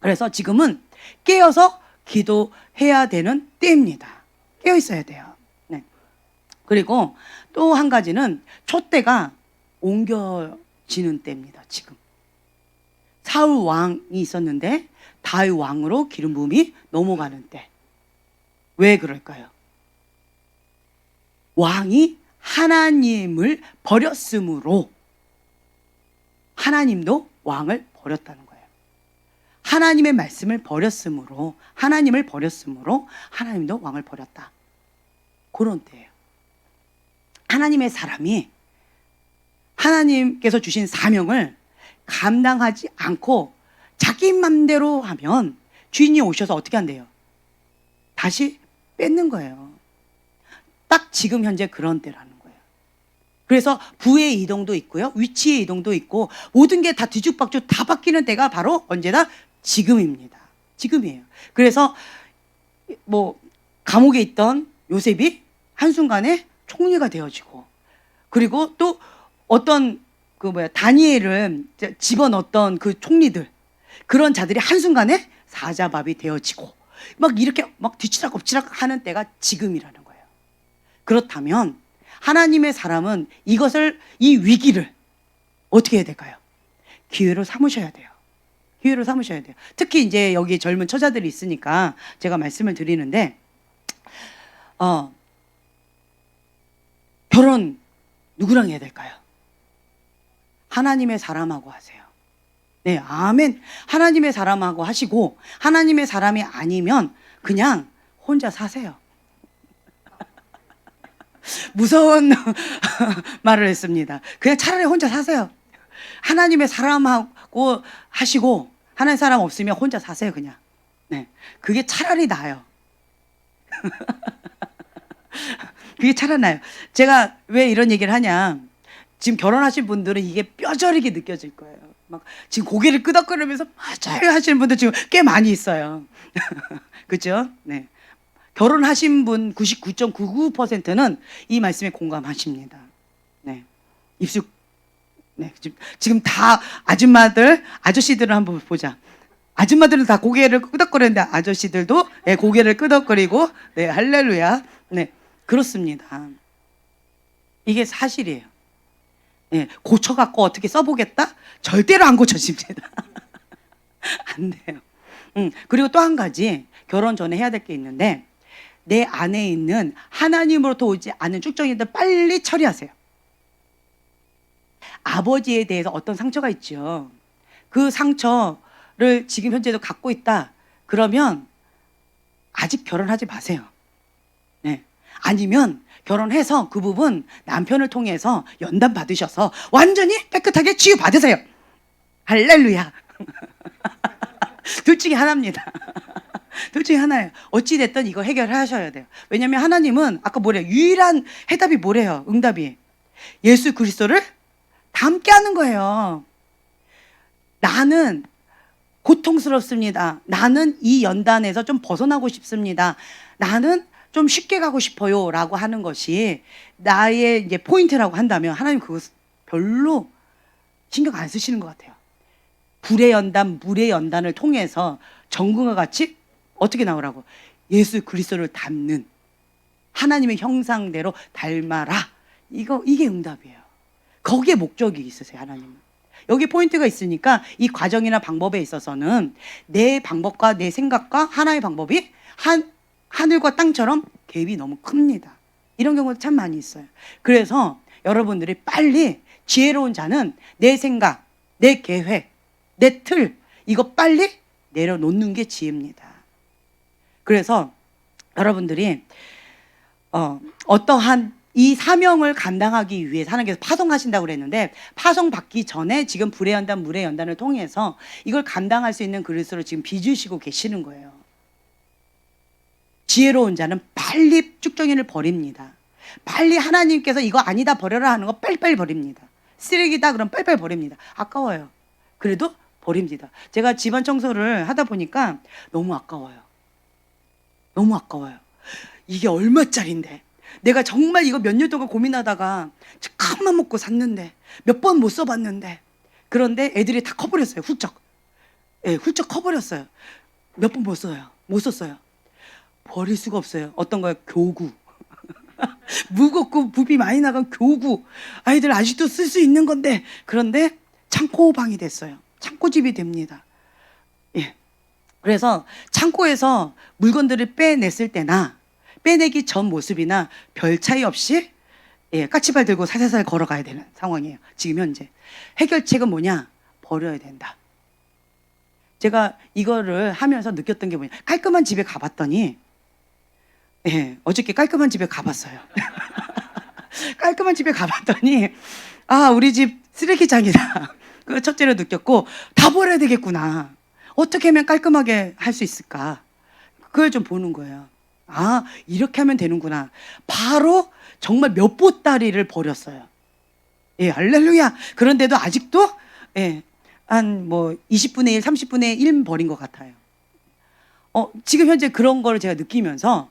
그래서 지금은 깨어서 기도해야 되는 때입니다. 깨어 있어야 돼요. 네. 그리고 또 한 가지는 촛대가 옮겨지는 때입니다. 지금 사울 왕이 있었는데 다윗 왕으로 기름 부음이 넘어가는 때. 왜 그럴까요? 왕이 하나님을 버렸으므로 하나님도 왕을 버렸다는 거예요. 하나님의 말씀을 버렸으므로, 하나님을 버렸으므로 하나님도 왕을 버렸다. 그런 때예요. 하나님의 사람이 하나님께서 주신 사명을 감당하지 않고 자기 맘대로 하면 주인이 오셔서 어떻게 한대요? 다시 뺏는 거예요. 딱 지금 현재 그런 때라는 거예요. 그래서 부의 이동도 있고요, 위치의 이동도 있고, 모든 게 다 뒤죽박죽 다 바뀌는 때가 바로 언제나 지금입니다. 지금이에요. 그래서 뭐 감옥에 있던 요셉이 한순간에 총리가 되어지고, 그리고 또 어떤 다니엘을 집어넣었던 그 총리들, 그런 자들이 한순간에 사자밥이 되어지고, 막 이렇게 막 뒤치락 엎치락 하는 때가 지금이라는 거예요. 그렇다면 하나님의 사람은 이 위기를 어떻게 해야 될까요? 기회로 삼으셔야 돼요. 기회로 삼으셔야 돼요. 특히 이제 여기 젊은 처자들이 있으니까 제가 말씀을 드리는데, 결혼 누구랑 해야 될까요? 하나님의 사람하고 하세요. 네, 아멘. 하나님의 사람하고 하시고, 하나님의 사람이 아니면 그냥 혼자 사세요. 무서운 말을 했습니다. 그냥 차라리 혼자 사세요. 하나님의 사람하고 하시고 하나님 사람 없으면 혼자 사세요 그냥. 네, 그게 차라리 나아요. 그게 차라리 나아요. 제가 왜 이런 얘기를 하냐, 지금 결혼하신 분들은 이게 뼈저리게 느껴질 거예요. 막 지금 고개를 끄덕거리면서 맞아요 하시는 분들 지금 꽤 많이 있어요. 그죠? 네. 결혼하신 분 99.99%는 이 말씀에 공감하십니다. 네. 입술, 네. 지금 다 아줌마들, 아저씨들을 한번 보자. 아줌마들은 다 고개를 끄덕거리는데 아저씨들도 네, 고개를 끄덕거리고, 네, 할렐루야. 네. 그렇습니다. 이게 사실이에요. 네. 고쳐갖고 어떻게 써보겠다? 절대로 안 고쳐집니다. 안 돼요. 그리고 또 한 가지 결혼 전에 해야 될 게 있는데, 내 안에 있는 하나님으로부터 오지 않은 쭉정이들 빨리 처리하세요. 아버지에 대해서 어떤 상처가 있죠. 그 상처를 지금 현재도 갖고 있다. 그러면 아직 결혼하지 마세요. 네. 아니면 결혼해서 그 부분 남편을 통해서 연단 받으셔서 완전히 깨끗하게 치유 받으세요. 할렐루야. 둘 중에 하나입니다. 둘 중에 하나예요. 어찌됐든 이거 해결하셔야 돼요. 왜냐하면 하나님은 아까 뭐래요? 유일한 해답이 뭐래요? 응답이 예수 그리스도를 닮게 하는 거예요. 나는 고통스럽습니다. 나는 이 연단에서 좀 벗어나고 싶습니다. 나는 좀 쉽게 가고 싶어요 라고 하는 것이 나의 이제 포인트라고 한다면 하나님 그거 별로 신경 안 쓰시는 것 같아요. 불의 연단, 물의 연단을 통해서 정금과 같이 어떻게 나오라고? 예수 그리스도를 닮는, 하나님의 형상대로 닮아라. 이게 응답이에요. 거기에 목적이 있으세요, 하나님은. 여기 포인트가 있으니까 이 과정이나 방법에 있어서는 내 방법과 내 생각과 하나의 방법이 하늘과 땅처럼 갭이 너무 큽니다. 이런 경우도 참 많이 있어요. 그래서 여러분들이 빨리 지혜로운 자는 내 생각, 내 계획, 내 틀, 이거 빨리 내려놓는 게 지혜입니다. 그래서 여러분들이 어떠한 이 사명을 감당하기 위해서 하나님께서 파송하신다고 그랬는데, 파송 받기 전에 지금 불의 연단, 물의 연단을 통해서 이걸 감당할 수 있는 그릇으로 지금 빚으시고 계시는 거예요. 지혜로운 자는 빨리 쭉정이를 버립니다. 빨리 하나님께서 이거 아니다 버려라 하는 거 빨리빨리 버립니다. 쓰레기다 그럼 빨리빨리 버립니다. 아까워요. 그래도 버립니다. 제가 집안 청소를 하다 보니까 너무 아까워요. 너무 아까워요. 이게 얼마짜린데, 내가 정말 이거 몇 년 동안 고민하다가 큰맘 먹고 샀는데 몇 번 못 써봤는데, 그런데 애들이 다 커버렸어요. 훌쩍. 예, 훌쩍 커버렸어요. 몇 번 못 써요. 못 썼어요. 버릴 수가 없어요. 어떤 거요? 교구. 무겁고 부피 많이 나간 교구. 아이들 아직도 쓸 수 있는 건데, 그런데 창고방이 됐어요. 창고집이 됩니다. 예. 그래서 창고에서 물건들을 빼냈을 때나 빼내기 전 모습이나 별 차이 없이, 예, 까치발 들고 살살살 걸어가야 되는 상황이에요. 지금 현재. 해결책은 뭐냐? 버려야 된다. 제가 이거를 하면서 느꼈던 게 뭐냐, 깔끔한 집에 가봤더니, 예, 어저께 깔끔한 집에 가봤어요. 깔끔한 집에 가봤더니, 아, 우리 집 쓰레기장이다. 그 첫째로 느꼈고, 다 버려야 되겠구나. 어떻게 하면 깔끔하게 할 수 있을까? 그걸 좀 보는 거예요. 아, 이렇게 하면 되는구나. 바로 정말 몇 보따리를 버렸어요. 예, 할렐루야. 그런데도 아직도, 예, 한 뭐 20분의 1, 30분의 1 버린 것 같아요. 지금 현재 그런 걸 제가 느끼면서,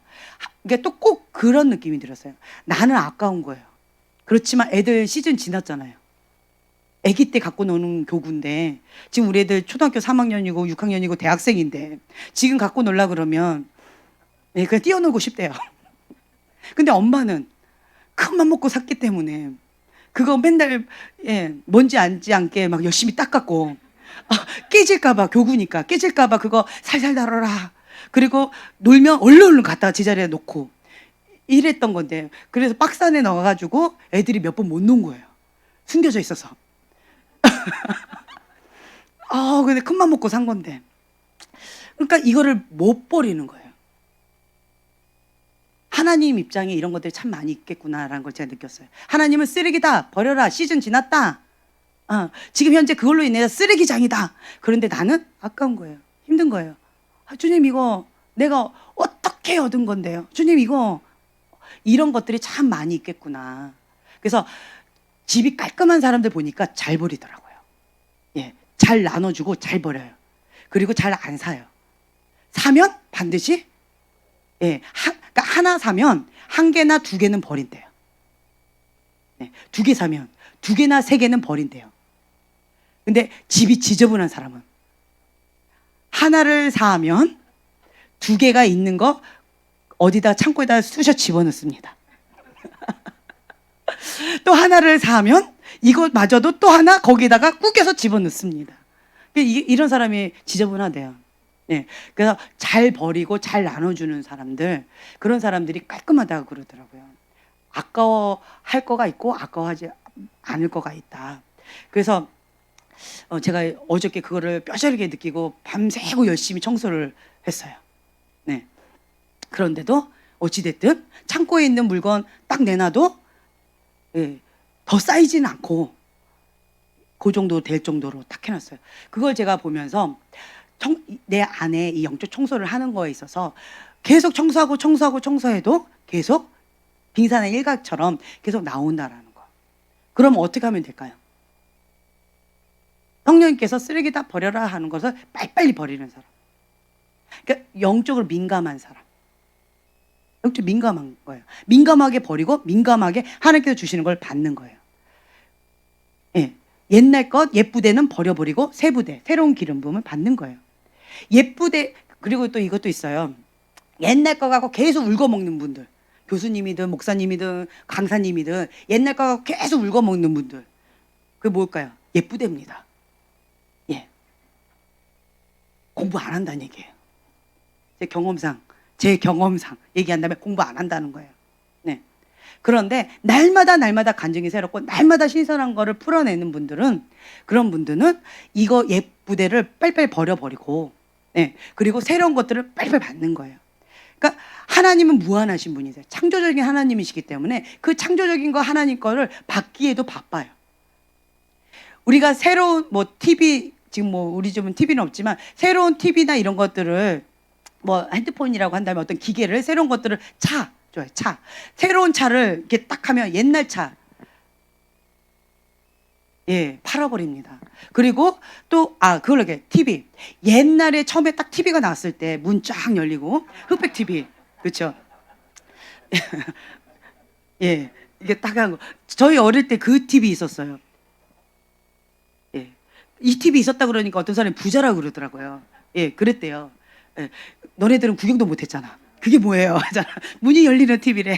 이게 또 꼭 그런 느낌이 들었어요. 나는 아까운 거예요. 그렇지만 애들 시즌 지났잖아요. 아기 때 갖고 노는 교구인데, 지금 우리 애들 초등학교 3학년이고 6학년이고 대학생인데, 지금 갖고 놀라 그러면, 네, 그냥 뛰어놀고 싶대요. 근데 엄마는 큰맘 먹고 샀기 때문에 그거 맨날, 예, 먼지 앉지 않게 막 열심히 닦았고, 깨질까봐, 교구니까 깨질까봐 그거 살살 다뤄라. 그리고 놀면 얼른 갖다가 제자리에 놓고 이랬던 건데, 그래서 박스 안에 넣어가지고 애들이 몇 번 못 놓은 거예요. 숨겨져 있어서. 근데 큰맘 먹고 산 건데. 그러니까 이거를 못 버리는 거예요. 하나님 하나님 입장에 이런 것들이 참 많이 있겠구나라는 걸 제가 느꼈어요. 하나님은 쓰레기다, 버려라, 시즌 지났다. 지금 현재 그걸로 인해서 쓰레기장이다. 그런데 나는 아까운 거예요. 힘든 거예요. 주님, 이거 내가 어떻게 얻은 건데요? 주님, 이거 이런 것들이 참 많이 있겠구나. 그래서 집이 깔끔한 사람들 보니까 잘 버리더라고요. 예, 잘 나눠주고 잘 버려요. 그리고 잘 안 사요. 사면 반드시 그러니까 하나 사면 한 개나 두 개는 버린대요. 두 개 사면 두 개나 세 개는 버린대요. 근데 집이 지저분한 사람은 하나를 사면 두 개가 있는 거 어디다 창고에다 쑤셔 집어넣습니다. 또 하나를 사면 이것마저도 또 하나 거기다가 꾸겨서 집어넣습니다. 이런 사람이 지저분하대요. 그래서 잘 버리고 잘 나눠주는 사람들, 그런 사람들이 깔끔하다고 그러더라고요. 아까워할 거가 있고 아까워하지 않을 거가 있다. 그래서 제가 어저께 그거를 뼈저리게 느끼고 밤새고 열심히 청소를 했어요. 그런데도 어찌됐든 창고에 있는 물건 딱 내놔도 더 쌓이지는 않고 그 정도 될 정도로 딱 해놨어요. 그걸 제가 보면서 내 안에 이 영적 청소를 하는 거에 있어서 계속 청소해도 계속 빙산의 일각처럼 계속 나온다라는 거. 그럼 어떻게 하면 될까요? 성령님께서 쓰레기 다 버려라 하는 것을 빨리빨리 버리는 사람. 그러니까 영적으로 민감한 사람. 영적으로 민감한 거예요. 민감하게 버리고 민감하게 하나님께서 주시는 걸 받는 거예요. 옛날 것 옛부대는 버려버리고 새 부대, 새로운 기름 부음을 받는 거예요. 옛부대, 그리고 또 이것도 있어요. 옛날 거 갖고 계속 울거먹는 분들, 교수님이든 목사님이든 강사님이든 옛날 거 갖고 계속 울거먹는 분들, 그게 뭘까요? 옛부대입니다. 공부 안 한다는 얘기예요. 제 경험상 얘기한다면 공부 안 한다는 거예요. 그런데 날마다 감정이 새롭고 날마다 신선한 거를 풀어내는 분들은, 그런 분들은 이거 옛부대를 빨리빨리 버려버리고 그리고 새로운 것들을 빨리빨리 받는 거예요. 그러니까 하나님은 무한하신 분이세요. 창조적인 하나님이시기 때문에 그 창조적인 거 하나님 거를 받기에도 바빠요. 우리가 새로운 TV, 지금 우리 집은 TV는 없지만 새로운 TV나 이런 것들을 핸드폰이라고 한다면 어떤 기계를, 새로운 것들을 차. 새로운 차를 이렇게 딱 하면 옛날 차 팔아버립니다. 그리고 또 그걸로 TV. 옛날에 처음에 딱 TV가 나왔을 때 문 쫙 열리고 흑백 TV, 그렇죠? 이게 딱 한 거. 저희 어릴 때 그 TV 있었어요. 이 TV 있었다 그러니까 어떤 사람이 부자라고 그러더라고요. 그랬대요. 너네들은 구경도 못했잖아. 그게 뭐예요? 하잖아. 문이 열리는 TV래.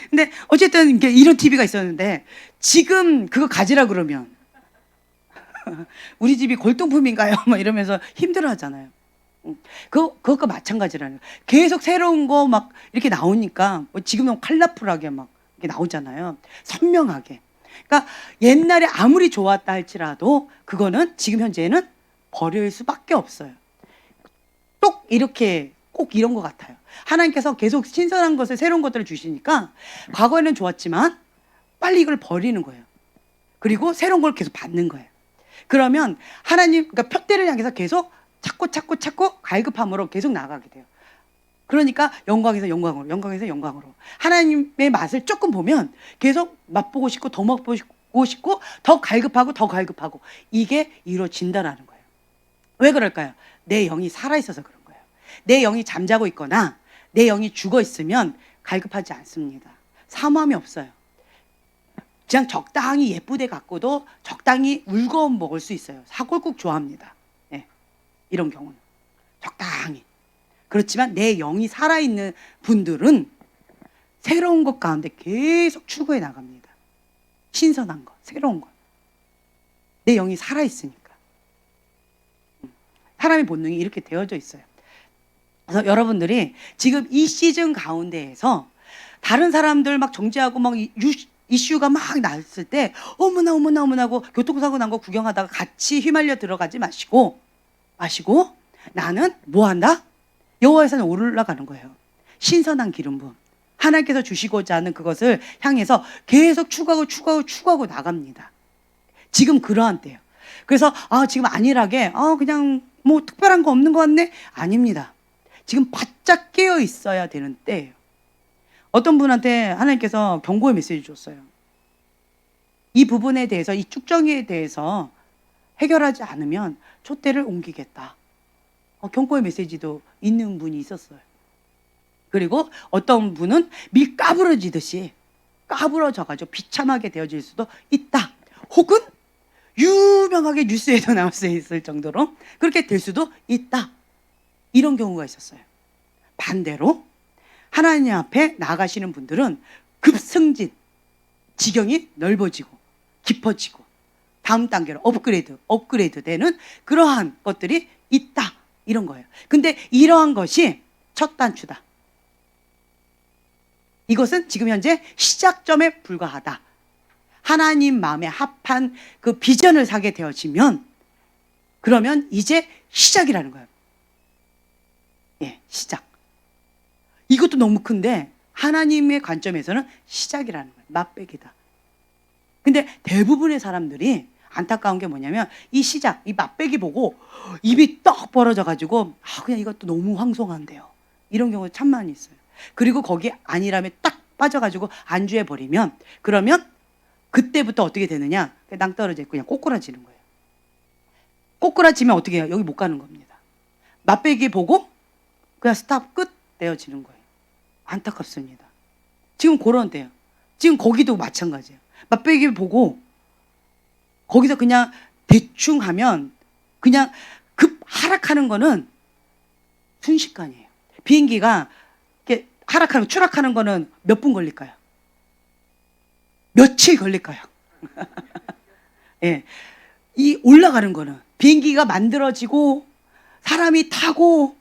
근데 어쨌든 이런 TV가 있었는데 지금 그거 가지라 그러면 우리 집이 골동품인가요? 이러면서 힘들어하잖아요. 그것과 마찬가지라는 거예요. 계속 새로운 거 막 이렇게 나오니까 지금은 컬러풀하게 막 이렇게 나오잖아요. 선명하게. 그러니까 옛날에 아무리 좋았다 할지라도 그거는 지금 현재는 버릴 수밖에 없어요. 꼭 이런 것 같아요. 하나님께서 계속 신선한 것을, 새로운 것들을 주시니까 과거에는 좋았지만 빨리 이걸 버리는 거예요. 그리고 새로운 걸 계속 받는 거예요. 그러면 하나님, 그러니까 표대를 향해서 계속 찾고 갈급함으로 계속 나아가게 돼요. 그러니까 영광에서 영광으로 하나님의 맛을 조금 보면 계속 맛보고 싶고 더 맛보고 싶고 더 갈급하고 이게 이루어진다라는 거예요. 왜 그럴까요? 내 영이 살아있어서 그런 거예요. 내 영이 잠자고 있거나 내 영이 죽어 있으면 갈급하지 않습니다. 사모함이 없어요. 그냥 적당히 예쁘게 갖고도 적당히 울거 먹을 수 있어요. 사골국 좋아합니다. 이런 경우는 적당히. 그렇지만 내 영이 살아있는 분들은 새로운 것 가운데 계속 추구해 나갑니다. 신선한 것, 새로운 것. 내 영이 살아있으니까. 사람의 본능이 이렇게 되어져 있어요. 그래서 여러분들이 지금 이 시즌 가운데에서 다른 사람들 막 정죄하고 막 이슈가 막 났을 때 어머나 하고 교통사고 난 거 구경하다가 같이 휘말려 들어가지 마시고 나는 뭐 한다? 여호와의 산에 올라가는 거예요. 신선한 기름 부음. 하나님께서 주시고자 하는 그것을 향해서 계속 추구하고 나갑니다. 지금 그러한 때예요. 그래서 지금 안일하게 그냥 뭐 특별한 거 없는 것 같네? 아닙니다. 지금 바짝 깨어 있어야 되는 때예요. 어떤 분한테 하나님께서 경고의 메시지 줬어요. 이 부분에 대해서, 이 쭉정이에 대해서 해결하지 않으면 촛대를 옮기겠다. 경고의 메시지도 있는 분이 있었어요. 그리고 어떤 분은 밀 까부러지듯이 까부러져가지고 비참하게 되어질 수도 있다. 혹은 유명하게 뉴스에도 나올 수 있을 정도로 그렇게 될 수도 있다. 이런 경우가 있었어요. 반대로 하나님 앞에 나아가시는 분들은 급승진, 지경이 넓어지고 깊어지고 다음 단계로 업그레이드 되는 그러한 것들이 있다. 이런 거예요. 근데 이러한 것이 첫 단추다. 이것은 지금 현재 시작점에 불과하다. 하나님 마음에 합한 그 비전을 사게 되어지면 그러면 이제 시작이라는 거예요. 예, 시작. 이것도 너무 큰데 하나님의 관점에서는 시작이라는 거예요. 맛배기다. 근데 대부분의 사람들이 안타까운 게 뭐냐면 이 시작, 이 맛배기 보고 입이 떡 벌어져가지고 그냥 이것도 너무 황송한데요. 이런 경우 참 많이 있어요. 그리고 거기 안일함에 딱 빠져가지고 안주해버리면 그러면 그때부터 어떻게 되느냐? 낭떠러져 있고 그냥 꼬꾸라지는 거예요. 꼬꾸라지면 어떻게 해요? 여기 못 가는 겁니다. 맛배기 보고 그냥 스탑 끝 내어지는 거예요. 안타깝습니다. 지금 그런 때요. 지금 거기도 마찬가지예요. 맛배기 보고 거기서 그냥 대충 하면 그냥 급 하락하는 거는 순식간이에요. 비행기가 이렇게 하락하는, 추락하는 거는 몇 분 걸릴까요? 며칠 걸릴까요? 예. 이 올라가는 거는 비행기가 만들어지고 사람이 타고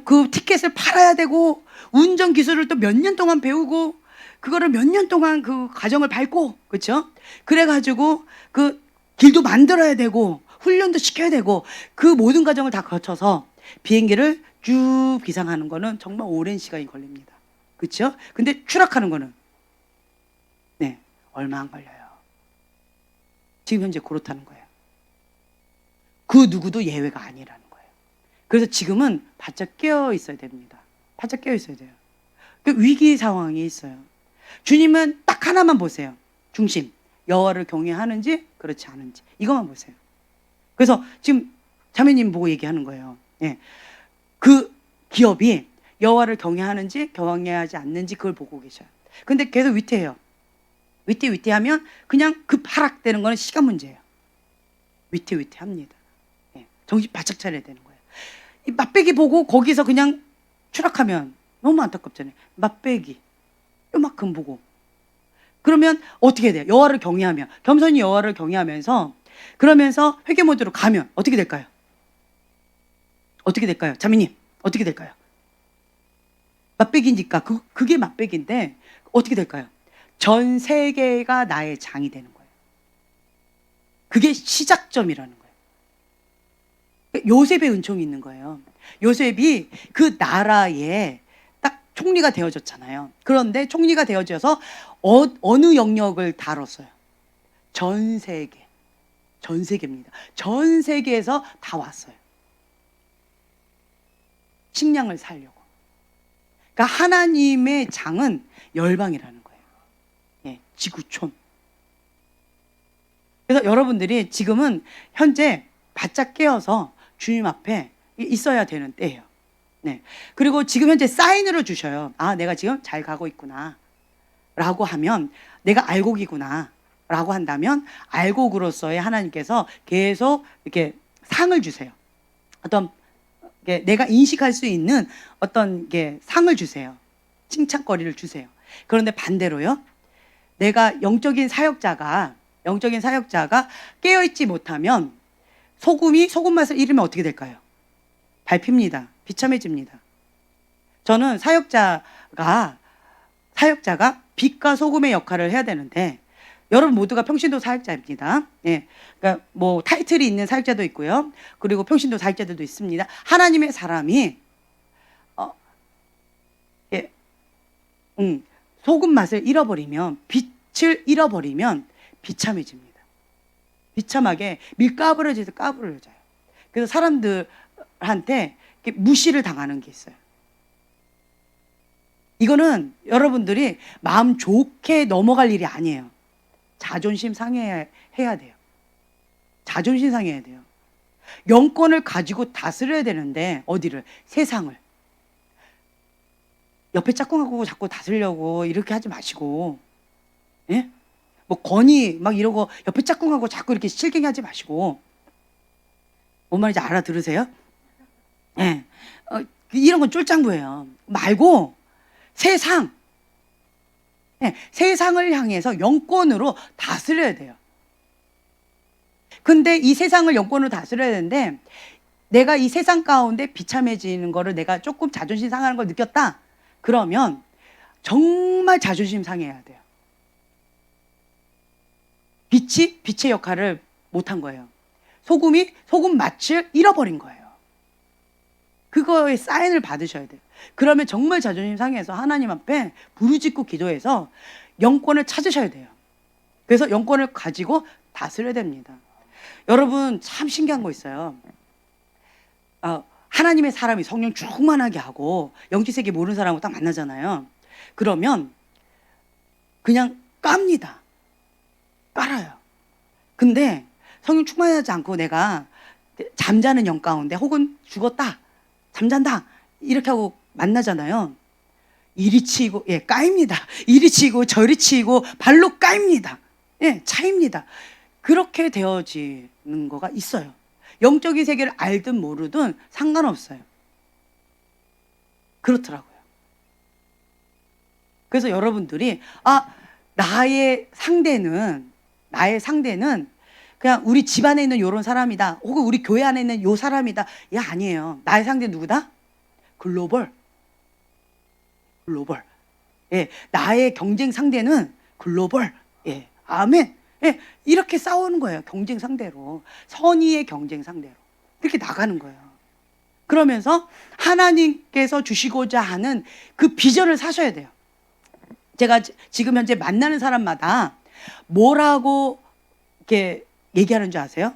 그 티켓을 팔아야 되고 운전 기술을 또 몇 년 동안 배우고 그거를 몇 년 동안 그 과정을 밟고 그렇죠? 그래가지고 그 길도 만들어야 되고 훈련도 시켜야 되고 그 모든 과정을 다 거쳐서 비행기를 쭉 비상하는 거는 정말 오랜 시간이 걸립니다. 그렇죠? 근데 추락하는 거는 네, 얼마 안 걸려요. 지금 현재 그렇다는 거예요. 그 누구도 예외가 아니라는 거예요. 그래서 지금은 바짝 깨어 있어야 됩니다. 바짝 깨어 있어야 돼요. 그 위기 상황이 있어요. 주님은 딱 하나만 보세요. 중심. 여호와를 경외하는지 그렇지 않은지 이것만 보세요. 그래서 지금 자매님 보고 얘기하는 거예요. 예. 그 기업이 여호와를 경외하는지 경외하지 않는지 그걸 보고 계셔요. 근데 계속 위태해요. 위태하면 그냥 급 하락되는 거는 시간 문제예요. 위태합니다. 예. 정신 바짝 차려야 되는 거예요. 이 맛배기 보고 거기서 그냥 추락하면 너무 안타깝잖아요. 맛배기 요만큼 보고 그러면 어떻게 돼요? 여호와를 경외하며 겸손히 여호와를 경외하면서 그러면서 회개 모드로 가면 어떻게 될까요? 어떻게 될까요? 자매님 어떻게 될까요? 맛배기니까 그게 맛배기인데 어떻게 될까요? 전 세계가 나의 장이 되는 거예요. 그게 시작점이라는 거예요. 요셉의 은총이 있는 거예요. 요셉이 그 나라에 딱 총리가 되어졌잖아요. 그런데 총리가 되어져서 어느 영역을 다뤘어요? 전 세계입니다. 전 세계에서 다 왔어요. 식량을 살려고. 그러니까 하나님의 장은 열방이라는 거예요. 예, 지구촌. 그래서 여러분들이 지금은 현재 바짝 깨어서 주님 앞에 있어야 되는 때예요. 네. 그리고 지금 현재 사인으로 주셔요. 내가 지금 잘 가고 있구나. 라고 하면 내가 알곡이구나. 라고 한다면 알곡으로서의 하나님께서 계속 이렇게 상을 주세요. 어떤 내가 인식할 수 있는 어떤 게 상을 주세요. 칭찬거리를 주세요. 그런데 반대로요. 내가 영적인 사역자가 깨어있지 못하면 소금 맛을 잃으면 어떻게 될까요? 밟힙니다. 비참해집니다. 저는 사역자가 빛과 소금의 역할을 해야 되는데 여러분 모두가 평신도 사역자입니다. 예. 그러니까 뭐 타이틀이 있는 사역자도 있고요. 그리고 평신도 사역자들도 있습니다. 하나님의 사람이 소금 맛을 잃어버리면, 빛을 잃어버리면 비참해집니다. 비참하게 밀가부러져서 까부러져요. 그래서 사람들한테 무시를 당하는 게 있어요. 이거는 여러분들이 마음 좋게 넘어갈 일이 아니에요. 자존심 상해야 돼요. 자존심 상해야 돼요. 영권을 가지고 다스려야 되는데 어디를? 세상을. 옆에 짝꿍하고 자꾸 다스리려고 이렇게 하지 마시고, 예? 뭐 건의 막 이러고 옆에 짝꿍하고 자꾸 이렇게 실갱이 하지 마시고, 뭔 말인지 알아들으세요? 예. 이런 건 쫄짱부예요. 말고 세상, 예, 세상을 향해서 영권으로 다스려야 돼요. 근데 이 세상을 영권으로 다스려야 되는데 내가 이 세상 가운데 비참해지는 거를 내가 조금 자존심 상하는 걸 느꼈다. 그러면 정말 자존심 상해야 돼요. 빛이 빛의 역할을 못한 거예요. 소금이 소금 맛을 잃어버린 거예요. 그거에 사인을 받으셔야 돼요. 그러면 정말 자존심 상해서 하나님 앞에 부르짖고 기도해서 영권을 찾으셔야 돼요. 그래서 영권을 가지고 다스려야 됩니다. 여러분 참 신기한 거 있어요. 하나님의 사람이 성령 충만하게 하고 영지세계 모르는 사람하고 딱 만나잖아요. 그러면 그냥 깝니다. 깔아요. 근데 성령 충만하지 않고 내가 잠자는 영 가운데 혹은 죽었다, 잠잔다 이렇게 하고 만나잖아요. 이리 치이고, 예, 까입니다. 이리 치이고 저리 치이고 발로 까입니다. 예, 차입니다. 그렇게 되어지는 거가 있어요. 영적인 세계를 알든 모르든 상관없어요. 그렇더라고요. 그래서 여러분들이 나의 상대는 그냥 우리 집안에 있는 요런 사람이다, 혹은 우리 교회 안에 있는 요 사람이다. 야, 아니에요. 나의 상대는 누구다? 글로벌. 예, 나의 경쟁 상대는 글로벌. 예, 아멘. 예, 이렇게 싸우는 거예요. 경쟁 상대로. 선의의 경쟁 상대로. 이렇게 나가는 거예요. 그러면서 하나님께서 주시고자 하는 그 비전을 사셔야 돼요. 제가 지금 현재 만나는 사람마다 뭐라고 이렇게 얘기하는 줄 아세요?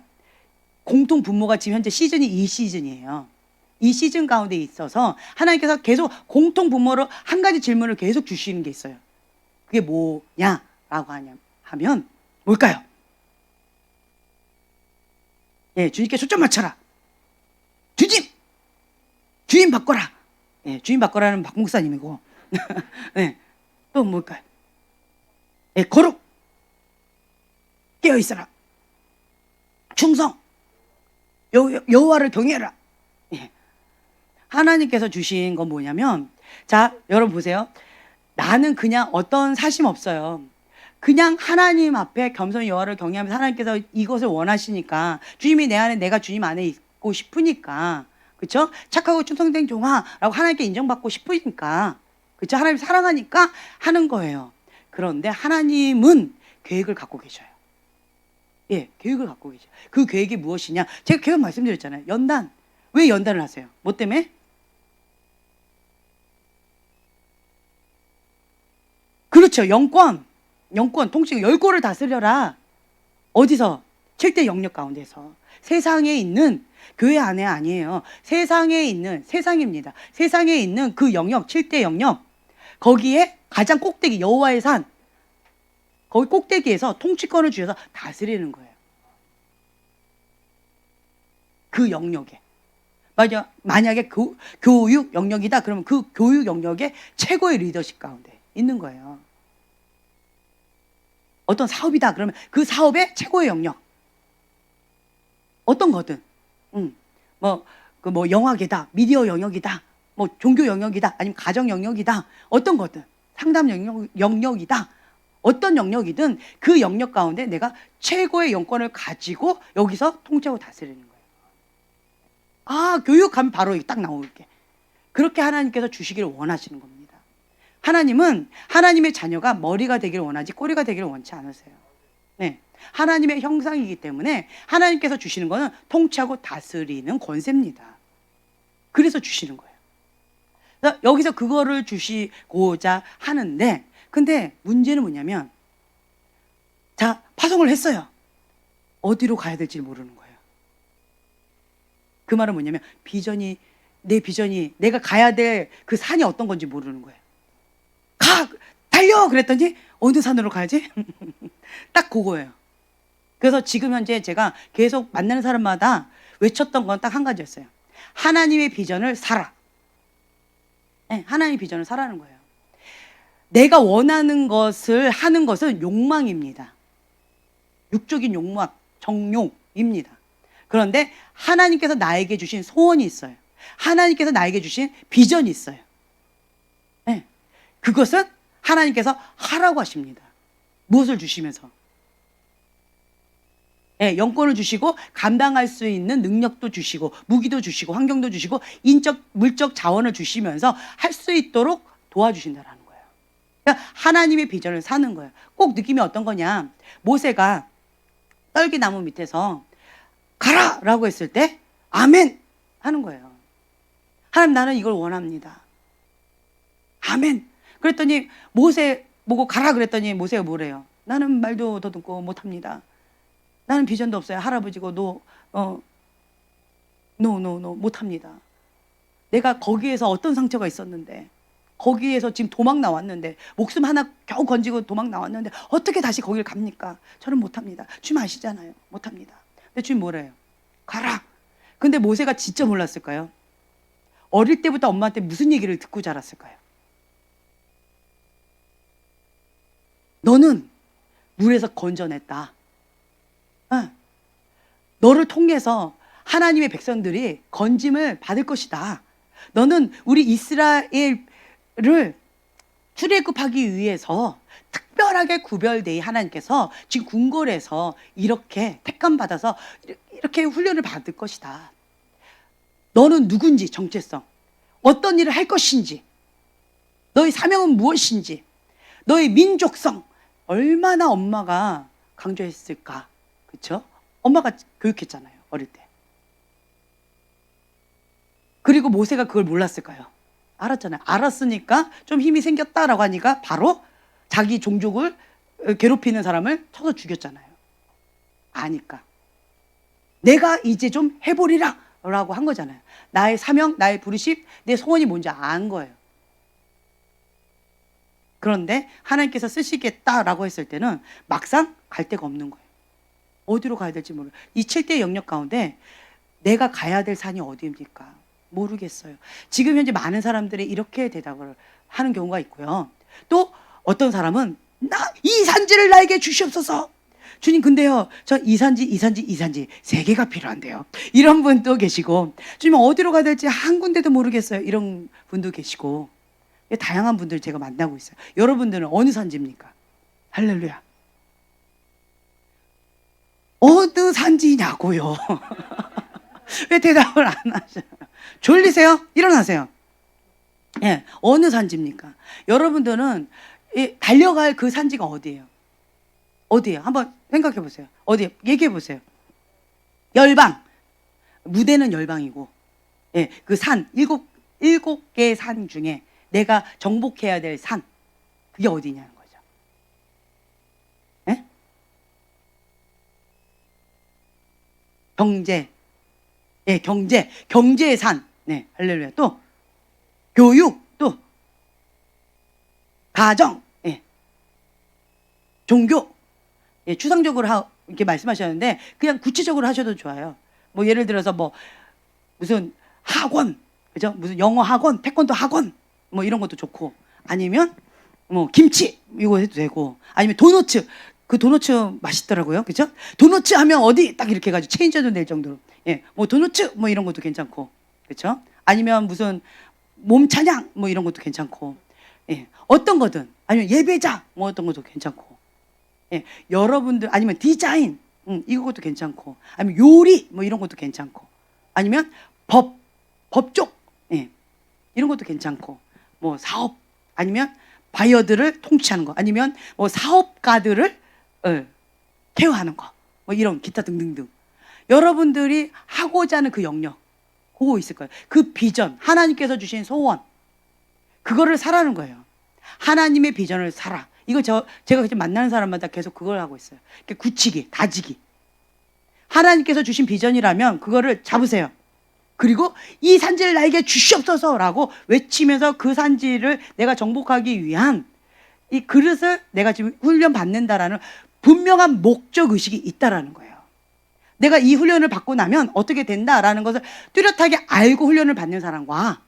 공통 분모가 지금 현재 시즌이 이 시즌이에요. 이 시즌 가운데 있어서 하나님께서 계속 공통 분모로 한 가지 질문을 계속 주시는 게 있어요. 그게 뭐냐라고 하면 뭘까요? 예, 주님께 초점 맞춰라. 주인 바꿔라. 예, 주인 바꿔라는 박 목사님이고. 네, 또 뭘까요? 예, 거룩. 깨어 있어라. 충성. 여호와를 경외하라. 예. 하나님께서 주신 건 뭐냐면, 자, 여러분 보세요. 나는 그냥 어떤 사심 없어요. 그냥 하나님 앞에 겸손히 여호와를 경외하면서 하나님께서 이것을 원하시니까, 주님이 내 안에, 내가 주님 안에 있고 싶으니까, 그렇죠? 착하고 충성된 종아라고 하나님께 인정받고 싶으니까, 그렇죠? 하나님 사랑하니까 하는 거예요. 그런데 하나님은 계획을 갖고 계셔요. 예, 계획을 갖고 계셔요. 그 계획이 무엇이냐? 제가 계속 말씀드렸잖아요. 연단. 왜 연단을 하세요? 뭐 때문에? 그렇죠. 영권, 통칭 열고를 다스려라. 어디서? 7대 영역 가운데서. 세상에 있는, 교회 안에 아니에요. 세상에 있는, 세상입니다. 세상에 있는 그 영역, 7대 영역. 거기에 가장 꼭대기, 여호와의 산. 거기 꼭대기에서 통치권을 주셔서 다스리는 거예요. 그 영역에. 만약에 교육 영역이다, 그러면 그 교육 영역의 최고의 리더십 가운데 있는 거예요. 어떤 사업이다, 그러면 그 사업의 최고의 영역. 어떤 거든. 영화계다, 미디어 영역이다, 종교 영역이다, 아니면 가정 영역이다. 어떤 거든. 상담 영역이다. 어떤 영역이든 그 영역 가운데 내가 최고의 영권을 가지고 여기서 통치하고 다스리는 거예요. 교육하면 바로 딱 나올게. 그렇게 하나님께서 주시기를 원하시는 겁니다. 하나님은 하나님의 자녀가 머리가 되기를 원하지 꼬리가 되기를 원치 않으세요. 네. 하나님의 형상이기 때문에 하나님께서 주시는 것은 통치하고 다스리는 권세입니다. 그래서 주시는 거예요. 그래서 여기서 그거를 주시고자 하는데, 근데 문제는 뭐냐면, 자, 파송을 했어요. 어디로 가야 될지 모르는 거예요. 그 말은 뭐냐면 내 비전이 내가 가야 될 그 산이 어떤 건지 모르는 거예요. 가! 달려! 그랬더니 어느 산으로 가야지? 딱 그거예요. 그래서 지금 현재 제가 계속 만나는 사람마다 외쳤던 건 딱 한 가지였어요. 하나님의 비전을 살아. 네, 하나님의 비전을 살아는 거예요. 내가 원하는 것을 하는 것은 욕망입니다. 육적인 욕망, 정욕입니다. 그런데 하나님께서 나에게 주신 소원이 있어요. 하나님께서 나에게 주신 비전이 있어요. 네. 그것은 하나님께서 하라고 하십니다. 무엇을 주시면서? 네, 영권을 주시고 감당할 수 있는 능력도 주시고 무기도 주시고 환경도 주시고 인적, 물적 자원을 주시면서 할 수 있도록 도와주신다라는 거예요. 그러니까 하나님의 비전을 사는 거예요. 꼭 느낌이 어떤 거냐? 모세가 떨기나무 밑에서 가라! 라고 했을 때 아멘! 하는 거예요. 하나님, 나는 이걸 원합니다. 아멘! 그랬더니 모세 보고 가라 그랬더니 모세가 뭐래요? 나는 말도 더듬고 못합니다. 나는 비전도 없어요. 할아버지고 못합니다. 내가 거기에서 어떤 상처가 있었는데, 거기에서 지금 도망 나왔는데, 목숨 하나 겨우 건지고 도망 나왔는데 어떻게 다시 거기를 갑니까? 저는 못합니다. 주님 아시잖아요. 못합니다. 근데 주님 뭐래요? 가라. 근데 모세가 진짜 몰랐을까요? 어릴 때부터 엄마한테 무슨 얘기를 듣고 자랐을까요? 너는 물에서 건져냈다. 너를 통해서 하나님의 백성들이 건짐을 받을 것이다. 너는 우리 이스라엘을 출애굽하기 위해서 특별하게 구별되이 하나님께서 지금 궁궐에서 이렇게 택감 받아서 이렇게 훈련을 받을 것이다. 너는 누군지, 정체성, 어떤 일을 할 것인지, 너의 사명은 무엇인지, 너의 민족성, 얼마나 엄마가 강조했을까. 그렇죠? 엄마가 교육했잖아요, 어릴 때. 그리고 모세가 그걸 몰랐을까요? 알았잖아요. 알았으니까 좀 힘이 생겼다라고 하니까 바로 자기 종족을 괴롭히는 사람을 쳐서 죽였잖아요. 아니까. 내가 이제 좀 해보리라 라고 한 거잖아요. 나의 사명, 나의 부르심, 내 소원이 뭔지 안 거예요. 그런데 하나님께서 쓰시겠다라고 했을 때는 막상 갈 데가 없는 거예요. 어디로 가야 될지 모르겠어요. 이 7대 영역 가운데 내가 가야 될 산이 어디입니까? 모르겠어요. 지금 현재 많은 사람들이 이렇게 대답을 하는 경우가 있고요. 또 어떤 사람은 이 산지를 나에게 주시옵소서. 주님, 근데요, 저 이 산지 3개가 필요한데요. 이런 분도 계시고, 주님 어디로 가야 될지 한 군데도 모르겠어요. 이런 분도 계시고, 다양한 분들 제가 만나고 있어요. 여러분들은 어느 산지입니까? 할렐루야. 어느 산지냐고요. 왜 대답을 안 하셔요? 졸리세요? 일어나세요. 예, 어느 산지입니까? 여러분들은 달려갈 그 산지가 어디예요? 어디예요? 한번 생각해 보세요. 어디예요? 얘기해 보세요. 열방. 무대는 열방이고, 예, 그 산, 일곱 개의 산 중에 내가 정복해야 될 산, 그게 어디냐는 거죠. 예? 경제. 예, 경제의 산. 네, 할렐루야. 또, 교육, 또, 가정, 예, 종교. 예, 추상적으로 이렇게 말씀하셨는데, 그냥 구체적으로 하셔도 좋아요. 뭐, 예를 들어서 무슨 학원, 그죠? 무슨 영어 학원, 태권도 학원, 뭐 이런 것도 좋고, 아니면, 김치, 이거 해도 되고, 아니면 도너츠, 그 도너츠 맛있더라고요. 그죠? 도너츠 하면 어디? 딱 이렇게 해가지고 체인저도 낼 정도로. 예, 도너츠, 이런 것도 괜찮고. 그렇죠? 아니면 무슨 몸 찬양, 이런 것도 괜찮고. 예, 어떤 거든. 아니면 예배자, 어떤 것도 괜찮고. 예, 여러분들, 아니면 디자인, 이것도 괜찮고. 아니면 요리, 이런 것도 괜찮고. 아니면 법쪽, 예, 이런 것도 괜찮고. 사업, 아니면 바이어들을 통치하는 거. 아니면 사업가들을 케어하는 거. 이런 기타 등등등. 여러분들이 하고자 하는 그 영역, 그거 있을 거예요. 그 비전, 하나님께서 주신 소원, 그거를 사라는 거예요. 하나님의 비전을 살아. 이거 제가 지금 만나는 사람마다 계속 그걸 하고 있어요. 굳히기, 다지기. 하나님께서 주신 비전이라면 그거를 잡으세요. 그리고 이 산지를 나에게 주시옵소서라고 외치면서 그 산지를 내가 정복하기 위한 이 그릇을 내가 지금 훈련 받는다라는 분명한 목적 의식이 있다라는 거예요. 내가 이 훈련을 받고 나면 어떻게 된다라는 것을 뚜렷하게 알고 훈련을 받는 사람과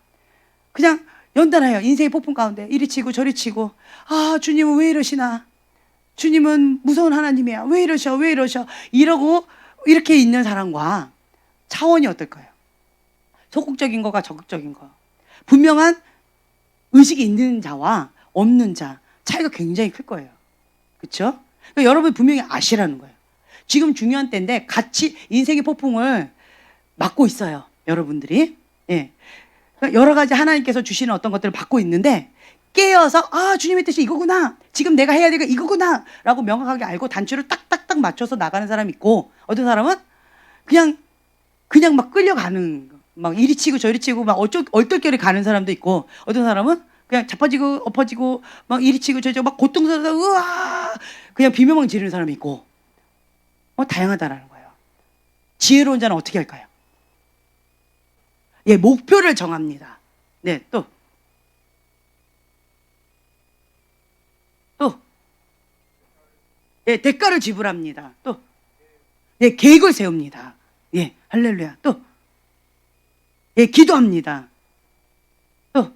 그냥 연단해요. 인생의 폭풍 가운데 이리 치고 저리 치고, 아 주님은 왜 이러시나, 주님은 무서운 하나님이야, 왜 이러셔 왜 이러셔 이러고 이렇게 있는 사람과 차원이 어떨까요? 소극적인 거가 적극적인 거, 분명한 의식이 있는 자와 없는 자 차이가 굉장히 클 거예요. 그렇죠? 그러니까 여러분 분명히 아시라는 거예요. 지금 중요한 때인데 같이 인생의 폭풍을 맞고 있어요, 여러분들이. 예. 그러니까 여러 가지 하나님께서 주시는 어떤 것들을 받고 있는데 깨어서 아 주님의 뜻이 이거구나, 지금 내가 해야 될 게 이거구나 라고 명확하게 알고 단추를 딱딱딱 맞춰서 나가는 사람이 있고, 어떤 사람은 그냥 막 끌려가는, 막 이리 치고 저리 치고 막 얼떨결에 가는 사람도 있고, 어떤 사람은 그냥 자빠지고 엎어지고 막 이리 치고 저리 치고 막 고통스러워서 으아 그냥 비명만 지르는 사람이 있고, 다양하다라는 거예요. 지혜로운 자는 어떻게 할까요? 예, 목표를 정합니다. 네, 또 예, 대가를 지불합니다. 또 예, 계획을 세웁니다. 예, 할렐루야. 또 예, 기도합니다. 또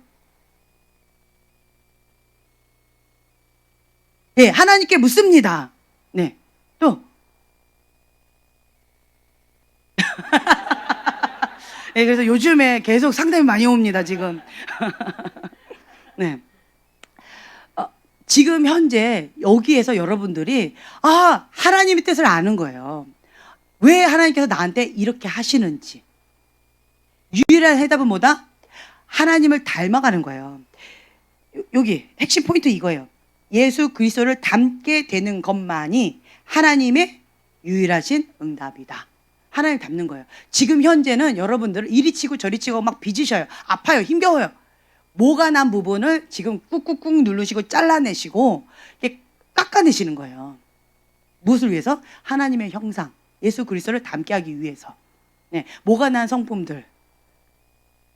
예, 하나님께 묻습니다. 네, 또 예, 그래서 요즘에 계속 상담이 많이 옵니다, 지금. 네. 지금 현재 여기에서 여러분들이 하나님의 뜻을 아는 거예요. 왜 하나님께서 나한테 이렇게 하시는지. 유일한 해답은 뭐다? 하나님을 닮아가는 거예요. 여기 핵심 포인트 이거예요. 예수 그리스도를 닮게 되는 것만이 하나님의 유일하신 응답이다. 하나님 닮는 거예요. 지금 현재는 여러분들은 이리 치고 저리 치고 막 빚으셔요. 아파요. 힘겨워요. 뭐가 난 부분을 지금 꾹꾹꾹 누르시고 잘라내시고 이렇게 깎아내시는 거예요. 무엇을 위해서? 하나님의 형상, 예수 그리스도를 닮게 하기 위해서. 네, 뭐가 난 성품들,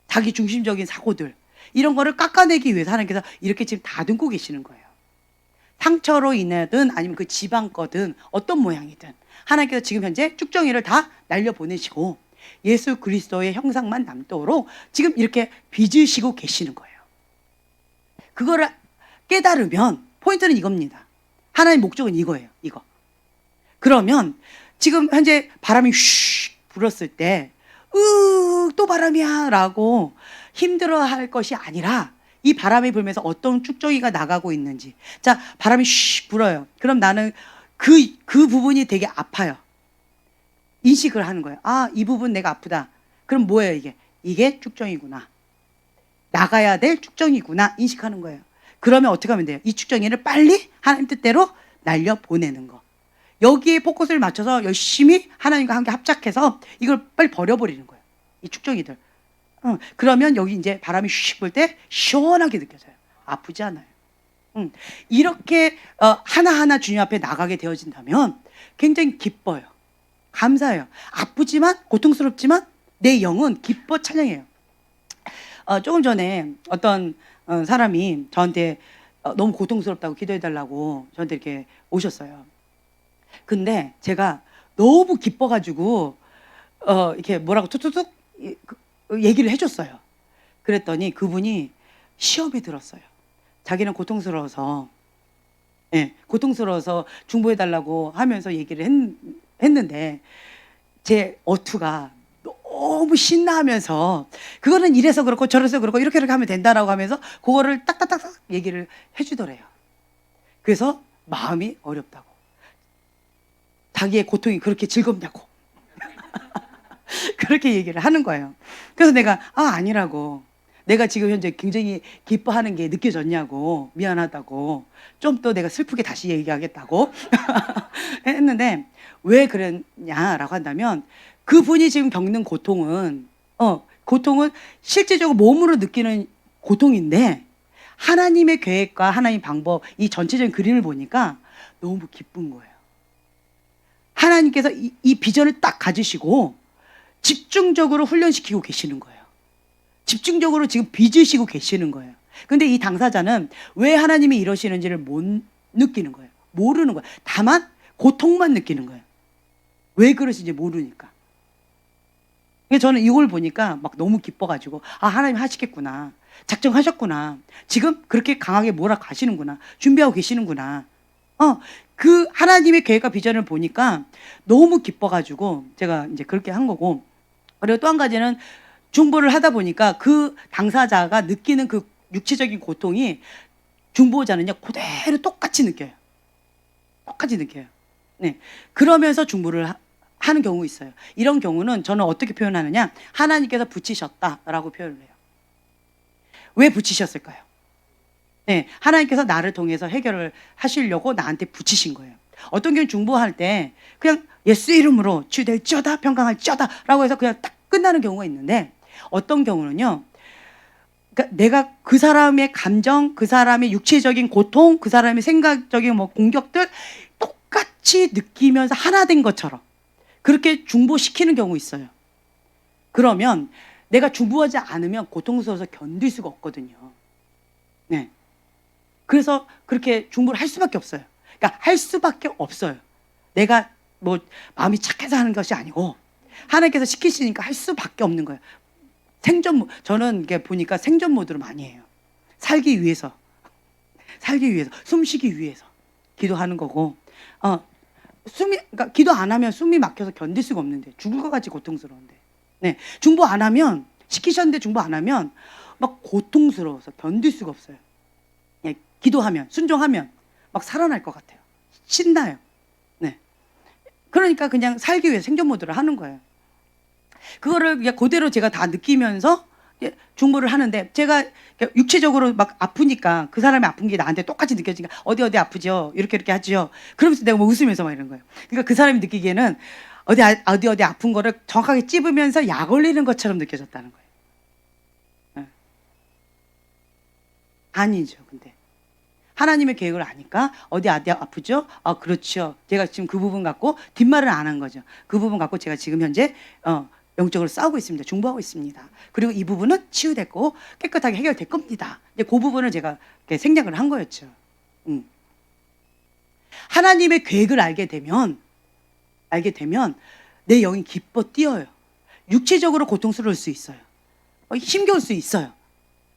자기 중심적인 사고들, 이런 거를 깎아내기 위해서 하나님께서 이렇게 지금 다듬고 계시는 거예요. 상처로 인하든 아니면 그 지방 거든 어떤 모양이든 하나님께서 지금 현재 쭉정이를 다 날려보내시고 예수 그리스도의 형상만 남도록 지금 이렇게 빚으시고 계시는 거예요. 그거를 깨달으면 포인트는 이겁니다. 하나님의 목적은 이거예요. 이거. 그러면 지금 현재 바람이 슉 불었을 때 또 바람이야 라고 힘들어할 것이 아니라 이 바람이 불면서 어떤 쭉정이가 나가고 있는지. 자, 바람이 슉 불어요. 그럼 나는 그 부분이 되게 아파요. 인식을 하는 거예요. 이 부분 내가 아프다. 그럼 뭐예요 이게? 이게 쭉정이구나. 나가야 될 쭉정이구나 인식하는 거예요. 그러면 어떻게 하면 돼요? 이 쭉정이를 빨리 하나님 뜻대로 날려보내는 거. 여기에 포커스를 맞춰서 열심히 하나님과 함께 합작해서 이걸 빨리 버려버리는 거예요. 이 쭉정이들. 그러면 여기 이제 바람이 슉 불 때 시원하게 느껴져요. 아프지 않아요. 이렇게 하나하나 주님 앞에 나가게 되어진다면 굉장히 기뻐요. 감사해요. 아프지만 고통스럽지만 내 영은 기뻐 찬양해요. 조금 전에 어떤 사람이 저한테 너무 고통스럽다고 기도해달라고 저한테 이렇게 오셨어요. 근데 제가 너무 기뻐가지고 이렇게 뭐라고 툭툭툭 얘기를 해줬어요. 그랬더니 그분이 시험에 들었어요. 자기는 고통스러워서 중보해달라고 하면서 얘기를 했는데 제 어투가 너무 신나하면서 그거는 이래서 그렇고 저래서 그렇고 이렇게 하면 된다라고 하면서 그거를 딱딱딱딱 얘기를 해주더래요. 그래서 마음이 어렵다고. 자기의 고통이 그렇게 즐겁냐고. 그렇게 얘기를 하는 거예요. 그래서 내가 아니라고. 내가 지금 현재 굉장히 기뻐하는 게 느껴졌냐고, 미안하다고, 좀 더 내가 슬프게 다시 얘기하겠다고 했는데 왜 그랬냐라고 한다면 그분이 지금 겪는 고통은 실제적으로 몸으로 느끼는 고통인데 하나님의 계획과 하나님 방법, 이 전체적인 그림을 보니까 너무 기쁜 거예요. 하나님께서 이 비전을 딱 가지시고 집중적으로 훈련시키고 계시는 거예요. 집중적으로 지금 빚으시고 계시는 거예요. 근데 이 당사자는 왜 하나님이 이러시는지를 못 느끼는 거예요. 모르는 거예요. 다만 고통만 느끼는 거예요. 왜 그러신지 모르니까. 저는 이걸 보니까 막 너무 기뻐가지고, 아, 하나님 하시겠구나. 작정하셨구나. 지금 그렇게 강하게 몰아가시는구나. 준비하고 계시는구나. 그 하나님의 계획과 비전을 보니까 너무 기뻐가지고 제가 이제 그렇게 한 거고, 그리고 또 한 가지는 중보를 하다 보니까 그 당사자가 느끼는 그 육체적인 고통이 중보자는요, 그대로 똑같이 느껴요. 똑같이 느껴요. 네. 그러면서 중보를 하는 경우 있어요. 이런 경우는 저는 어떻게 표현하느냐, 하나님께서 붙이셨다라고 표현을 해요. 왜 붙이셨을까요? 네, 하나님께서 나를 통해서 해결을 하시려고 나한테 붙이신 거예요. 어떤 경우 중보할 때 그냥 예수 이름으로 치유될지어다 평강할지어다 라고 해서 그냥 딱 끝나는 경우가 있는데, 어떤 경우는요, 그러니까 내가 그 사람의 감정, 그 사람의 육체적인 고통, 그 사람의 생각적인 뭐 공격들 똑같이 느끼면서 하나 된 것처럼 그렇게 중보시키는 경우 있어요. 그러면 내가 중보하지 않으면 고통스러워서 견딜 수가 없거든요. 네. 그래서 그렇게 중보를 할 수밖에 없어요. 그러니까 할 수밖에 없어요. 내가 뭐 마음이 착해서 하는 것이 아니고 하나님께서 시키시니까 할 수밖에 없는 거예요. 저는 이게 보니까 생존 모드로 많이 해요. 살기 위해서, 숨쉬기 위해서 기도하는 거고, 그러니까 기도 안 하면 숨이 막혀서 견딜 수가 없는데, 죽을 것 같이 고통스러운데, 네, 중보 안 하면, 시키셨는데 중보 안 하면 막 고통스러워서 견딜 수가 없어요. 네, 기도하면, 순종하면 막 살아날 것 같아요. 신나요. 네. 그러니까 그냥 살기 위해 생존 모드를 하는 거예요. 그거를 그냥 그대로 제가 다 느끼면서 중보를 하는데, 제가 육체적으로 막 아프니까 그 사람이 아픈 게 나한테 똑같이 느껴지니까 어디 아프죠? 이렇게 하죠. 그러면서 내가 뭐 웃으면서 막 이런 거예요. 그러니까 그 사람이 느끼기에는 어디 아픈 거를 정확하게 찝으면서 약 올리는 것처럼 느껴졌다는 거예요. 네. 아니죠. 근데 하나님의 계획을 아니까 어디 아프죠? 그렇죠. 제가 지금 그 부분 갖고 뒷말을 안 한 거죠. 그 부분 갖고 제가 지금 현재 영적으로 싸우고 있습니다. 중보하고 있습니다. 그리고 이 부분은 치유됐고 깨끗하게 해결될 겁니다. 이제 그 부분을 제가 생략을 한 거였죠. 하나님의 계획을 알게 되면 내 영이 기뻐 뛰어요. 육체적으로 고통스러울 수 있어요. 힘겨울 수 있어요.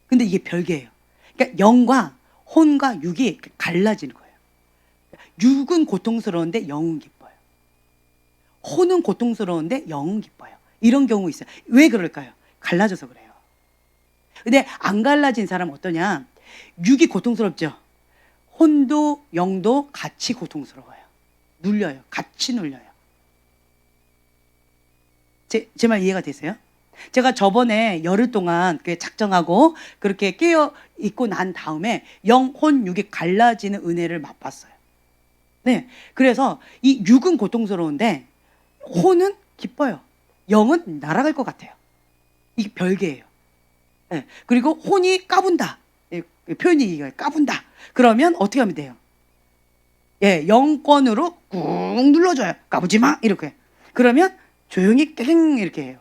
근데 이게 별개예요. 그러니까 영과 혼과 육이 갈라지는 거예요. 육은 고통스러운데 영은 기뻐요. 혼은 고통스러운데 영은 기뻐요. 이런 경우 있어요. 왜 그럴까요? 갈라져서 그래요. 근데 안 갈라진 사람은 어떠냐? 육이 고통스럽죠. 혼도 영도 같이 고통스러워요. 눌려요. 같이 눌려요. 제 말 이해가 되세요? 제가 저번에 열흘 동안 작정하고 그렇게 깨어 있고 난 다음에 영, 혼, 육이 갈라지는 은혜를 맛봤어요. 네. 그래서 이 육은 고통스러운데 혼은 기뻐요. 영은 날아갈 것 같아요. 이게 별개예요. 네. 그리고 혼이 까분다. 표현이 이거예요. 까분다. 그러면 어떻게 하면 돼요? 영권으로 꾹 눌러줘요. 까부지 마. 이렇게. 그러면 조용히 깽 이렇게 해요.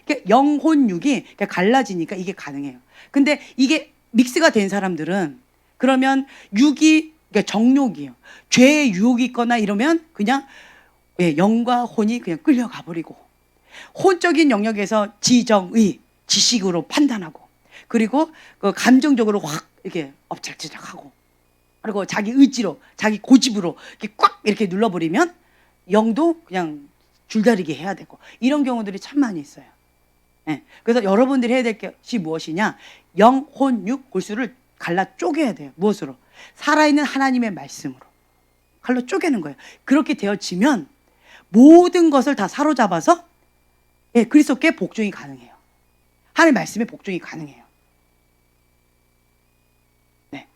그러니까 영혼육이 갈라지니까 이게 가능해요. 근데 이게 믹스가 된 사람들은 그러면 육이 그러니까 정욕이에요. 죄의 유혹이 있거나 이러면 그냥 영과 혼이 그냥 끌려가 버리고, 혼적인 영역에서 지정의 지식으로 판단하고, 그리고 그 감정적으로 확 이렇게 엎질치락하고, 그리고 자기 의지로 자기 고집으로 이렇게 꽉 이렇게 눌러버리면 영도 그냥 줄다리기 해야 되고, 이런 경우들이 참 많이 있어요. 네. 그래서 여러분들이 해야 될 것이 무엇이냐? 영, 혼, 육, 골수를 갈라 쪼개야 돼요. 무엇으로? 살아있는 하나님의 말씀으로 칼로 쪼개는 거예요. 그렇게 되어지면 모든 것을 다 사로잡아서 그리스도께 복종이 가능해요. 하나님의 말씀에 복종이 가능해요. 네.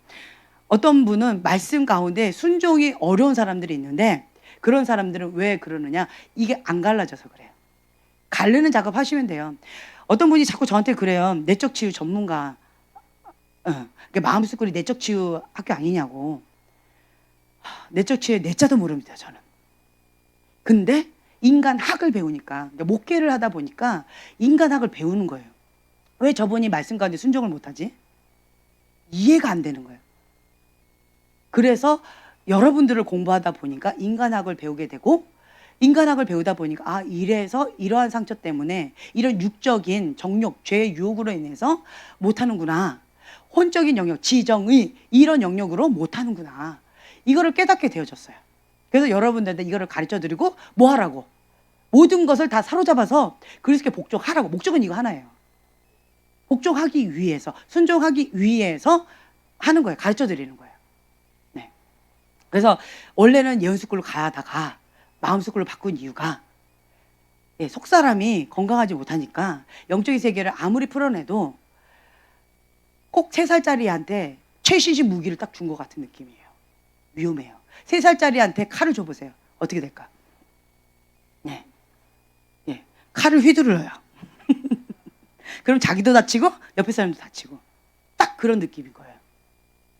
어떤 분은 말씀 가운데 순종이 어려운 사람들이 있는데, 그런 사람들은 왜 그러느냐? 이게 안 갈라져서 그래요. 가르는 작업 하시면 돼요. 어떤 분이 자꾸 저한테 그래요. 내적 치유 전문가. 마음스쿨이 내적 치유 학교 아니냐고. 내적 치유의 내자도 모릅니다, 저는. 근데 인간학을 배우니까, 목회를 하다 보니까 인간학을 배우는 거예요. 왜 저분이 말씀 가운데 순종을 못하지? 이해가 안 되는 거예요. 그래서 여러분들을 공부하다 보니까 인간학을 배우게 되고, 인간학을 배우다 보니까 이래서 이러한 상처 때문에 이런 육적인 정욕, 죄의 유혹으로 인해서 못하는구나. 혼적인 영역, 지정의 이런 영역으로 못하는구나. 이거를 깨닫게 되어졌어요. 그래서 여러분들한테 이거를 가르쳐드리고 뭐 하라고? 모든 것을 다 사로잡아서 그리스도께 복종하라고. 목적은 이거 하나예요. 복종하기 위해서, 순종하기 위해서 하는 거예요. 가르쳐드리는 거예요. 네. 그래서 원래는 예언스쿨로 가다가 마음스쿨로 바꾼 이유가, 속사람이 건강하지 못하니까 영적인 세계를 아무리 풀어내도 꼭 3살짜리한테 최신식 무기를 딱 준 것 같은 느낌이에요. 위험해요. 3살짜리한테 칼을 줘보세요. 어떻게 될까? 네. 칼을 휘두르요. 그럼 자기도 다치고 옆에 사람도 다치고 딱 그런 느낌인 거예요.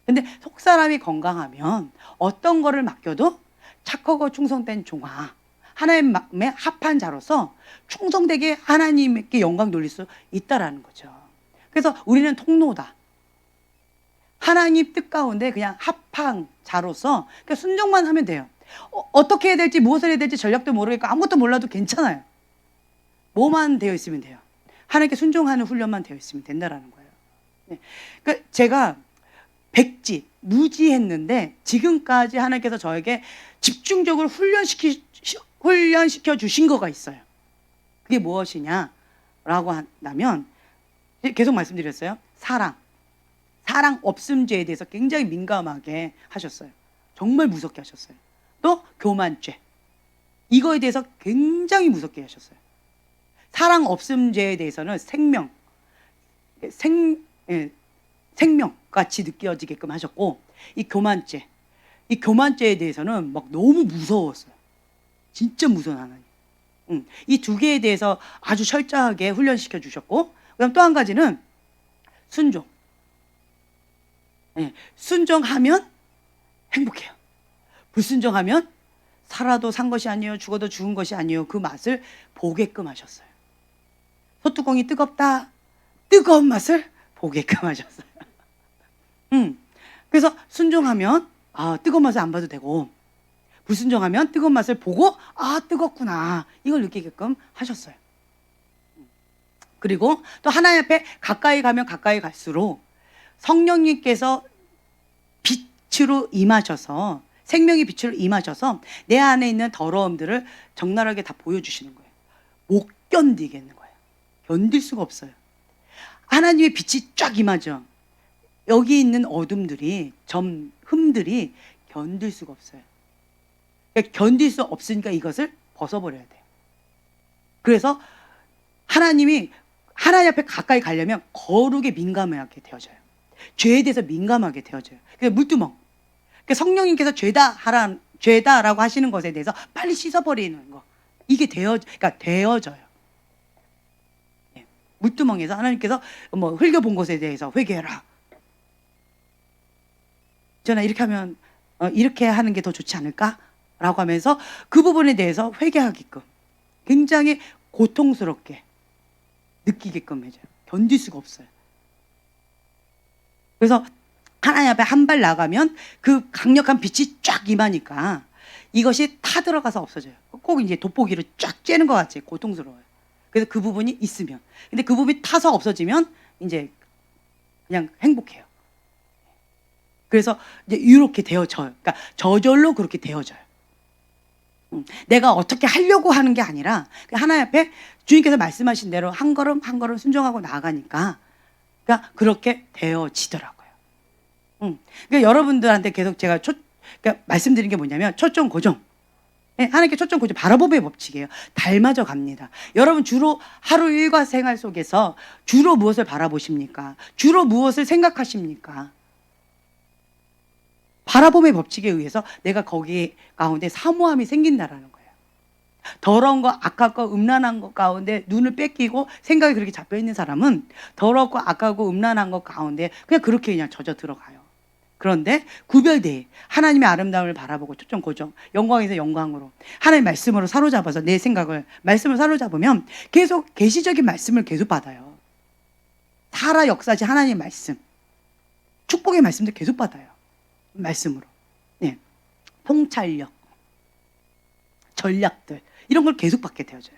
근데 속사람이 건강하면 어떤 거를 맡겨도 착하고 충성된 종아, 하나님의 합한 자로서 충성되게 하나님께 영광 돌릴 수 있다라는 거죠. 그래서 우리는 통로다. 하나님 뜻 가운데 그냥 합한 자로서 그러니까 순종만 하면 돼요. 어떻게 해야 될지, 무엇을 해야 될지 전략도 모르겠고 아무것도 몰라도 괜찮아요. 뭐만 되어 있으면 돼요. 하나님께 순종하는 훈련만 되어 있으면 된다라는 거예요. 네. 그러니까 제가 백지, 무지했는데 지금까지 하나님께서 저에게 집중적으로 훈련시켜 주신 거가 있어요. 그게 무엇이냐라고 한다면, 계속 말씀드렸어요. 사랑 없음죄에 대해서 굉장히 민감하게 하셨어요. 정말 무섭게 하셨어요. 또 교만죄, 이거에 대해서 굉장히 무섭게 하셨어요. 사랑 없음죄에 대해서는 생명같이 느껴지게끔 하셨고, 이 교만죄에 대해서는 막 너무 무서웠어요. 진짜 무서운 하나님. 이 두 개에 대해서 아주 철저하게 훈련시켜 주셨고, 그다음 또 한 가지는 순종. 순종하면 행복해요. 불순종하면 살아도 산 것이 아니에요, 죽어도 죽은 것이 아니에요. 그 맛을 보게끔 하셨어요. 소뚜껑이 뜨겁다, 뜨거운 맛을 보게끔 하셨어요. 그래서 순종하면 뜨거운 맛을 안 봐도 되고, 불순종하면 뜨거운 맛을 보고 뜨겁구나, 이걸 느끼게끔 하셨어요. 그리고 또 하나님 앞에 가까이 가면 가까이 갈수록 성령님께서 빛으로 임하셔서, 생명의 빛으로 임하셔서 내 안에 있는 더러움들을 적나라하게 다 보여주시는 거예요. 못 견디겠는 거예요. 견딜 수가 없어요. 하나님의 빛이 쫙 임하죠. 여기 있는 어둠들이, 흠들이 견딜 수가 없어요. 그러니까 견딜 수 없으니까 이것을 벗어버려야 돼요. 그래서 하나님 앞에 가까이 가려면 거룩에 민감하게 되어져요. 죄에 대해서 민감하게 되어져요. 그러니까 물두멍. 그러니까 성령님께서 죄다라고 하시는 것에 대해서 빨리 씻어버리는 거. 이게 되어져요. 물두멍에서 하나님께서 흘겨본 것에 대해서 회개해라. 저는 이렇게 하면 이렇게 하는 게 더 좋지 않을까? 라고 하면서 그 부분에 대해서 회개하게끔 굉장히 고통스럽게 느끼게끔 해줘요. 견딜 수가 없어요. 그래서 하나님 앞에 한 발 나가면 그 강력한 빛이 쫙 임하니까 이것이 타들어가서 없어져요. 꼭 이제 돋보기로 쫙 쬐는 것 같이 고통스러워요. 그래서 그 부분이 있으면. 근데 그 부분이 타서 없어지면 이제 그냥 행복해요. 그래서 이제 이렇게 되어져요. 그러니까 저절로 그렇게 되어져요. 내가 어떻게 하려고 하는 게 아니라 하나님 앞에 주님께서 말씀하신 대로 한 걸음 한 걸음 순종하고 나아가니까 그러니까 그렇게 되어지더라고요. 그러니까 여러분들한테 계속 제가 그러니까 말씀드린 게 뭐냐면 초점 고정. 하나님께 초점 고정, 바라봄의 법칙이에요. 닮아져 갑니다. 여러분 주로 하루 일과 생활 속에서 주로 무엇을 바라보십니까? 주로 무엇을 생각하십니까? 바라봄의 법칙에 의해서 내가 거기 가운데 사모함이 생긴다라는 거예요. 더러운 거, 아깝고 음란한 것 가운데 눈을 뺏기고 생각이 그렇게 잡혀 있는 사람은 더럽고 아깝고 음란한 것 가운데 그냥 그렇게 그냥 젖어 들어가요. 그런데 구별돼 하나님의 아름다움을 바라보고 초점 고정, 영광에서 영광으로 하나님의 말씀으로 사로잡아서 내 생각을 말씀을 사로잡으면 계속 계시적인 말씀을 계속 받아요. 살아 역사지 하나님의 말씀, 축복의 말씀도 계속 받아요. 말씀으로. 네. 통찰력, 전략들 이런 걸 계속 받게 되어져요.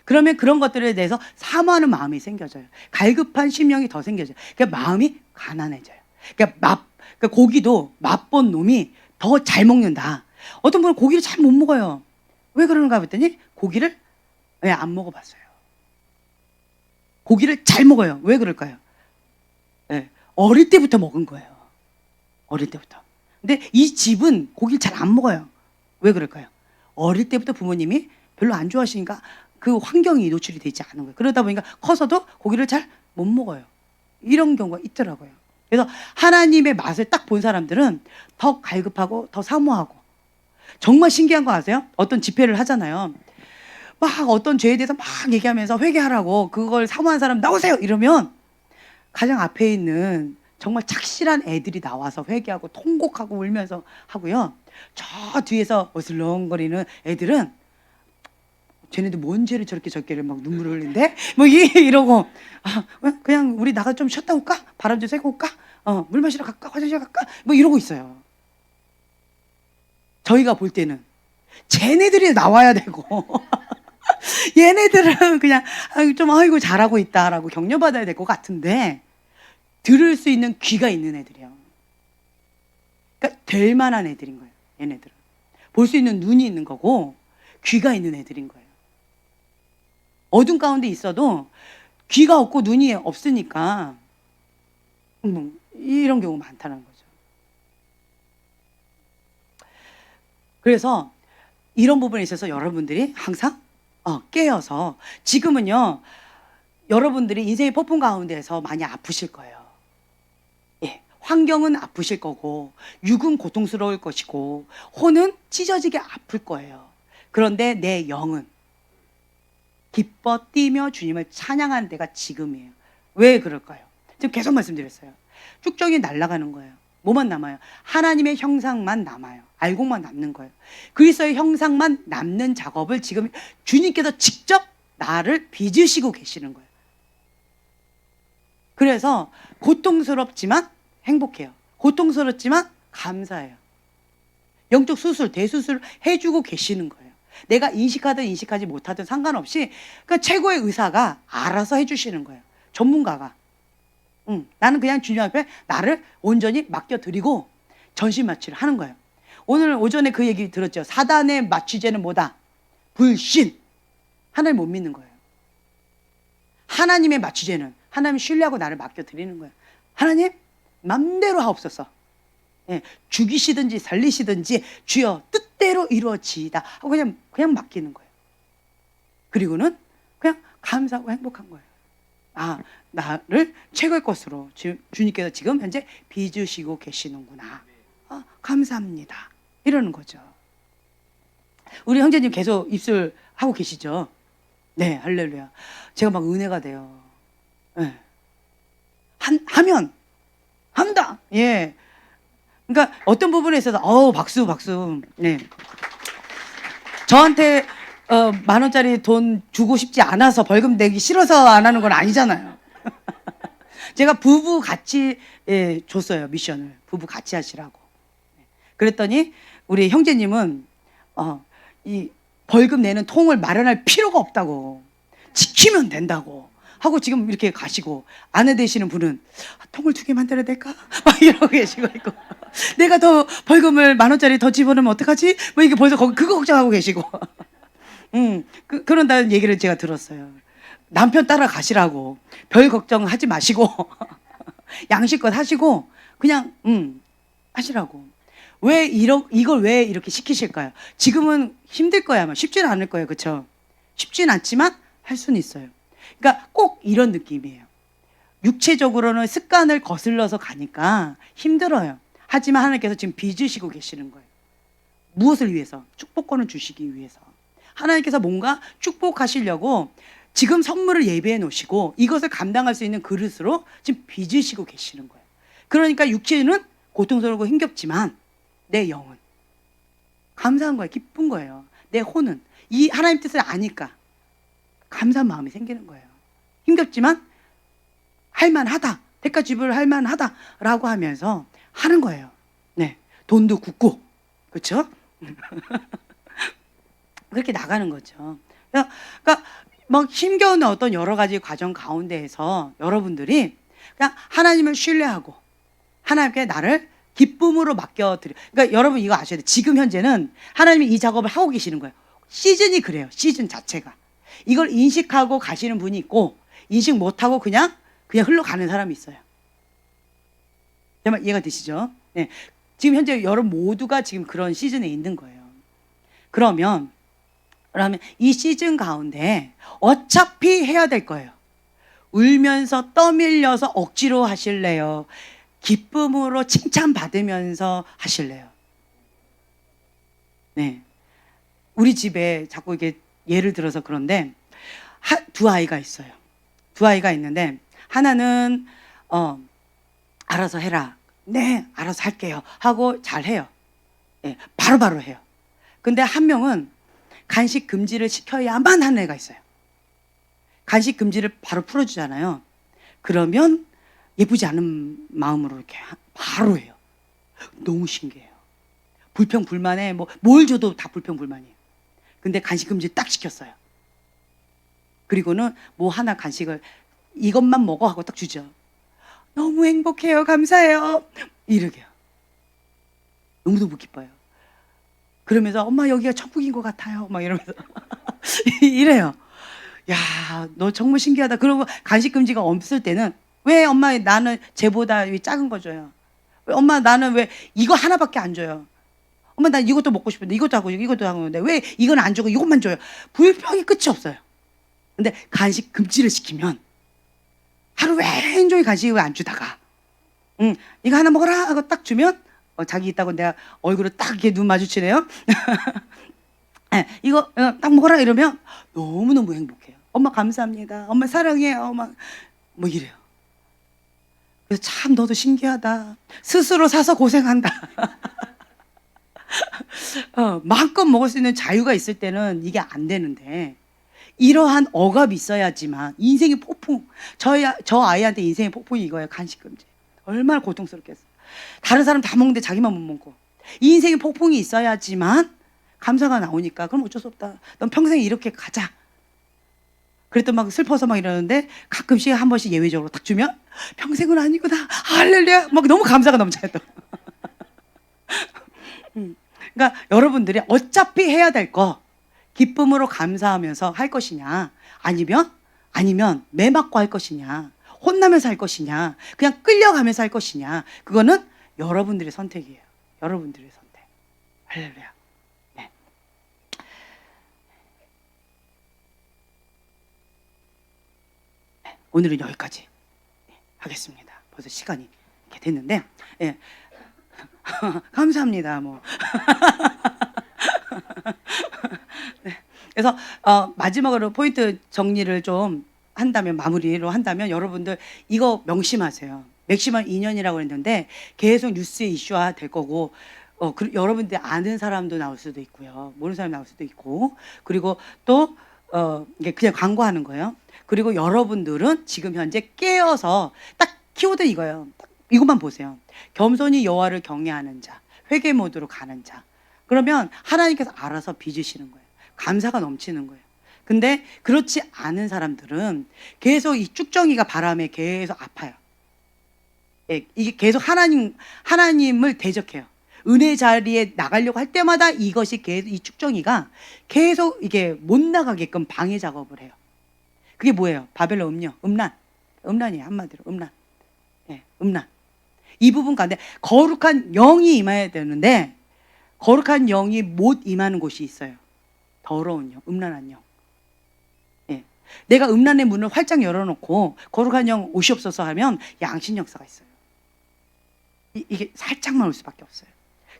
그러면 그런 것들에 대해서 사모하는 마음이 생겨져요. 갈급한 심령이 더 생겨져요. 그러니까 마음이 가난해져요. 그러니까 고기도 맛본 놈이 더 잘 먹는다. 어떤 분은 고기를 잘 못 먹어요. 왜 그러는가 했더니 고기를 왜 안 먹어봤어요. 고기를 잘 먹어요. 왜 그럴까요? 네. 어릴 때부터 먹은 거예요. 어릴 때부터. 근데 이 집은 고기를 잘 안 먹어요. 왜 그럴까요? 어릴 때부터 부모님이 별로 안 좋아하시니까 그 환경이 노출이 되지 않은 거예요. 그러다 보니까 커서도 고기를 잘 못 먹어요. 이런 경우가 있더라고요. 그래서 하나님의 맛을 딱 본 사람들은 더 갈급하고 더 사모하고. 정말 신기한 거 아세요? 어떤 집회를 하잖아요. 막 어떤 죄에 대해서 막 얘기하면서 회개하라고 그걸 사모한 사람 나오세요 이러면 가장 앞에 있는 정말 착실한 애들이 나와서 회개하고 통곡하고 울면서 하고요. 저 뒤에서 어슬렁거리는 애들은 쟤네들 뭔 죄를 저렇게 적게를 막 눈물을 흘린대? 뭐 이러고 그냥 우리 나가 좀 쉬었다 올까? 바람 좀 쐬고 올까? 물 마시러 갈까? 화장실 갈까? 뭐 이러고 있어요. 저희가 볼 때는 쟤네들이 나와야 되고 얘네들은 그냥 좀 아이고 잘하고 있다라고 격려받아야 될 것 같은데 들을 수 있는 귀가 있는 애들이요. 그러니까 될 만한 애들인 거예요. 얘네들은 볼 수 있는 눈이 있는 거고 귀가 있는 애들인 거예요. 어둠 가운데 있어도 귀가 없고 눈이 없으니까 이런 경우 많다는 거죠. 그래서 이런 부분에 있어서 여러분들이 항상 깨어서 지금은요 여러분들이 인생의 폭풍 가운데에서 많이 아프실 거예요. 예, 환경은 아프실 거고 육은 고통스러울 것이고 혼은 찢어지게 아플 거예요. 그런데 내 영은 기뻐 뛰며 주님을 찬양하는 때가 지금이에요. 왜 그럴까요? 지금 계속 말씀드렸어요. 쭉정이 날아가는 거예요. 뭐만 남아요? 하나님의 형상만 남아요. 알곡만 남는 거예요. 그리스도의 형상만 남는 작업을 지금 주님께서 직접 나를 빚으시고 계시는 거예요. 그래서 고통스럽지만 행복해요. 고통스럽지만 감사해요. 영적 수술, 대수술 해주고 계시는 거예요. 내가 인식하든 인식하지 못하든 상관없이 그 최고의 의사가 알아서 해주시는 거예요. 전문가가. 나는 그냥 주님 앞에 나를 온전히 맡겨드리고 전신 마취를 하는 거예요. 오늘 오전에 그 얘기 들었죠. 사단의 마취제는 뭐다? 불신. 하나님 못 믿는 거예요. 하나님의 마취제는 하나님 신뢰하고 나를 맡겨드리는 거예요. 하나님 맘대로 하옵소서. 예, 죽이시든지 살리시든지 주여 뜻대로 이루어지이다 하고 그냥 맡기는 거예요. 그리고는 그냥 감사하고 행복한 거예요. 나를 최고의 것으로 주님께서 지금 현재 빚으시고 계시는구나. 감사합니다. 이러는 거죠. 우리 형제님 계속 입술 하고 계시죠? 네, 할렐루야. 제가 막 은혜가 돼요. 네. 하면 한다. 예. 그러니까 어떤 부분에 있어서 박수. 네. 저한테 10,000원짜리 돈 주고 싶지 않아서 벌금 내기 싫어서 안 하는 건 아니잖아요. 제가 부부 같이 줬어요. 미션을. 부부 같이 하시라고. 그랬더니 우리 형제님은 이 벌금 내는 통을 마련할 필요가 없다고. 지키면 된다고. 하고 지금 이렇게 가시고 아내 되시는 분은 통을 2개 만들어야 될까? 막 이러고 계시고 있고 내가 더 벌금을 10,000원짜리 더 집어넣으면 어떡하지? 뭐 이게 벌써 그거 걱정하고 계시고 그런다는 얘기를 제가 들었어요. 남편 따라 가시라고 별 걱정하지 마시고 양식껏 하시고 그냥 하시라고. 왜 이걸 왜 이렇게 시키실까요? 지금은 힘들 거야 아마 쉽지는 않을 거예요. 그렇죠? 쉽진 않지만 할 수는 있어요. 그러니까 꼭 이런 느낌이에요. 육체적으로는 습관을 거슬러서 가니까 힘들어요. 하지만 하나님께서 지금 빚으시고 계시는 거예요. 무엇을 위해서? 축복권을 주시기 위해서. 하나님께서 뭔가 축복하시려고 지금 선물을 예배해 놓으시고 이것을 감당할 수 있는 그릇으로 지금 빚으시고 계시는 거예요. 그러니까 육체는 고통스럽고 힘겹지만 내 영은 감사한 거예요. 기쁜 거예요. 내 혼은 이 하나님 뜻을 아니까 감사한 마음이 생기는 거예요. 힘겹지만 할만하다. 대가 지불을 할만하다라고 하면서 하는 거예요. 네, 돈도 굳고 그렇죠? 그렇게 나가는 거죠. 그러니까 막 힘겨운 어떤 여러 가지 과정 가운데에서 여러분들이 그냥 하나님을 신뢰하고 하나님께 나를 기쁨으로 맡겨드려. 그러니까 여러분 이거 아셔야 돼요. 지금 현재는 하나님이 이 작업을 하고 계시는 거예요. 시즌이 그래요. 시즌 자체가. 이걸 인식하고 가시는 분이 있고 인식 못하고 그냥 흘러가는 사람이 있어요. 정말 이해가 되시죠? 네. 지금 현재 여러분 모두가 지금 그런 시즌에 있는 거예요. 그러면 이 시즌 가운데 어차피 해야 될 거예요. 울면서 떠밀려서 억지로 하실래요? 기쁨으로 칭찬받으면서 하실래요? 네. 우리 집에 자꾸 이게 예를 들어서 그런데 두 아이가 있어요. 두 아이가 있는데 하나는 알아서 해라. 네, 알아서 할게요. 하고 잘해요. 예, 바로바로 해요. 근데 한 명은 간식 금지를 시켜야만 하는 애가 있어요. 간식 금지를 바로 풀어주잖아요. 그러면 예쁘지 않은 마음으로 이렇게 바로 해요. 너무 신기해요. 불평불만에 뭘 줘도 다 불평불만이에요. 근데 간식 금지 딱 시켰어요. 그리고는 하나 간식을 이것만 먹어 하고 딱 주죠. 너무 행복해요. 감사해요. 이러게요. 너무너무 기뻐요. 그러면서 엄마 여기가 천국인 것 같아요. 막 이러면서 이래요. 야, 너 정말 신기하다. 그러고 간식 금지가 없을 때는 왜 엄마 나는 쟤보다 왜 작은 거 줘요? 왜 엄마 나는 왜 이거 하나밖에 안 줘요? 엄마 나 이것도 먹고 싶은데 이것도 하고 이것도 하는데 왜 이건 안 주고 이것만 줘요? 불평이 끝이 없어요. 근데 간식 금지를 시키면 하루 왼종일 간식을 안 주다가 이거 하나 먹어라 하고 딱 주면 자기 있다고 내가 얼굴을 딱 이렇게 눈 마주치네요. 네, 이거 딱 먹어라 이러면 너무너무 행복해요. 엄마 감사합니다. 엄마 사랑해요. 뭐 이래요. 그래서 참 너도 신기하다. 스스로 사서 고생한다. 마음껏 먹을 수 있는 자유가 있을 때는 이게 안 되는데 이러한 억압이 있어야지만 인생의 폭풍. 저 아이한테 인생의 폭풍이 이거예요. 간식 금지. 얼마나 고통스럽겠어요. 다른 사람 다 먹는데 자기만 못 먹고. 이 인생의 폭풍이 있어야지만 감사가 나오니까 그럼 어쩔 수 없다. 넌 평생 이렇게 가자. 그랬더니 막 슬퍼서 막 이러는데 가끔씩 한 번씩 예외적으로 딱 주면 평생은 아니구나. 할렐루야. 막 너무 감사가 넘쳐요 또. 그러니까 여러분들이 어차피 해야 될 거 기쁨으로 감사하면서 할 것이냐 아니면 매 맞고 할 것이냐 혼나면서 할 것이냐 그냥 끌려가면서 할 것이냐 그거는 여러분들의 선택이에요. 여러분들의 선택. 할렐루야. 네. 네. 오늘은 여기까지 하겠습니다. 벌써 시간이 이렇게 됐는데 네. 감사합니다. 네. 그래서 마지막으로 포인트 정리를 좀 한다면 마무리로 한다면 여러분들 이거 명심하세요. 맥시멈 2년이라고 했는데 계속 뉴스에 이슈화 될 거고 여러분들 아는 사람도 나올 수도 있고요. 모르는 사람이 나올 수도 있고 그리고 또 이게 그냥 광고하는 거예요. 그리고 여러분들은 지금 현재 깨어서 딱 키워드 이거예요. 딱 이것만 보세요. 겸손히 여호와를 경외하는 자, 회개 모드로 가는 자. 그러면 하나님께서 알아서 빚으시는 거예요. 감사가 넘치는 거예요. 근데 그렇지 않은 사람들은 계속 이 쭉정이가 바람에 계속 아파요. 예, 이게 계속 하나님을 대적해요. 은혜 자리에 나가려고 할 때마다 이것이 계속 이 쭉정이가 계속 이게 못 나가게끔 방해 작업을 해요. 그게 뭐예요? 바벨론 음란이에요. 한마디로 음란. 예, 음란. 이 부분 가운데 거룩한 영이 임해야 되는데 거룩한 영이 못 임하는 곳이 있어요. 더러운 영, 음란한 영. 예. 내가 음란의 문을 활짝 열어놓고 거룩한 영 오시옵소서 하면 양심 역사가 있어요. 이게 살짝만 올 수밖에 없어요.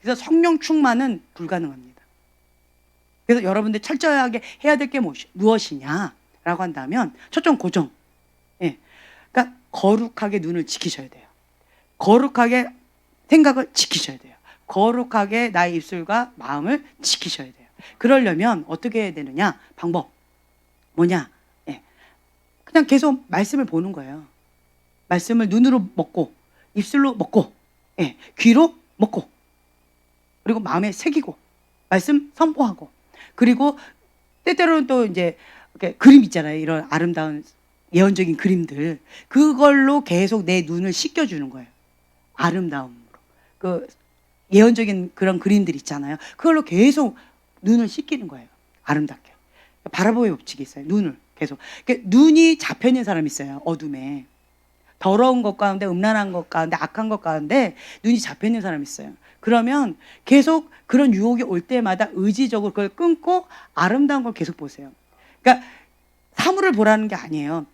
그래서 성령 충만은 불가능합니다. 그래서 여러분들 철저하게 해야 될 게 무엇이냐라고 한다면 초점 고정. 예. 그러니까 거룩하게 눈을 지키셔야 돼요. 거룩하게 생각을 지키셔야 돼요. 거룩하게 나의 입술과 마음을 지키셔야 돼요. 그러려면 어떻게 해야 되느냐? 방법 뭐냐? 예. 그냥 계속 말씀을 보는 거예요. 말씀을 눈으로 먹고 입술로 먹고, 예. 귀로 먹고, 그리고 마음에 새기고, 말씀 선포하고, 그리고 때때로는 또 이제 이렇게 그림 있잖아요. 이런 아름다운 예언적인 그림들, 그걸로 계속 내 눈을 씻겨주는 거예요. 아름다움으로. 그 예언적인 그런 그림들 있잖아요. 그걸로 계속 눈을 씻기는 거예요. 아름답게. 바라보의 법칙이 있어요. 눈을 계속. 그러니까 눈이 잡혀 있는 사람이 있어요. 어둠에. 더러운 것 가운데, 음란한 것 가운데, 악한 것 가운데 눈이 잡혀 있는 사람이 있어요. 그러면 계속 그런 유혹이 올 때마다 의지적으로 그걸 끊고 아름다운 걸 계속 보세요. 그러니까 사물을 보라는 게 아니에요.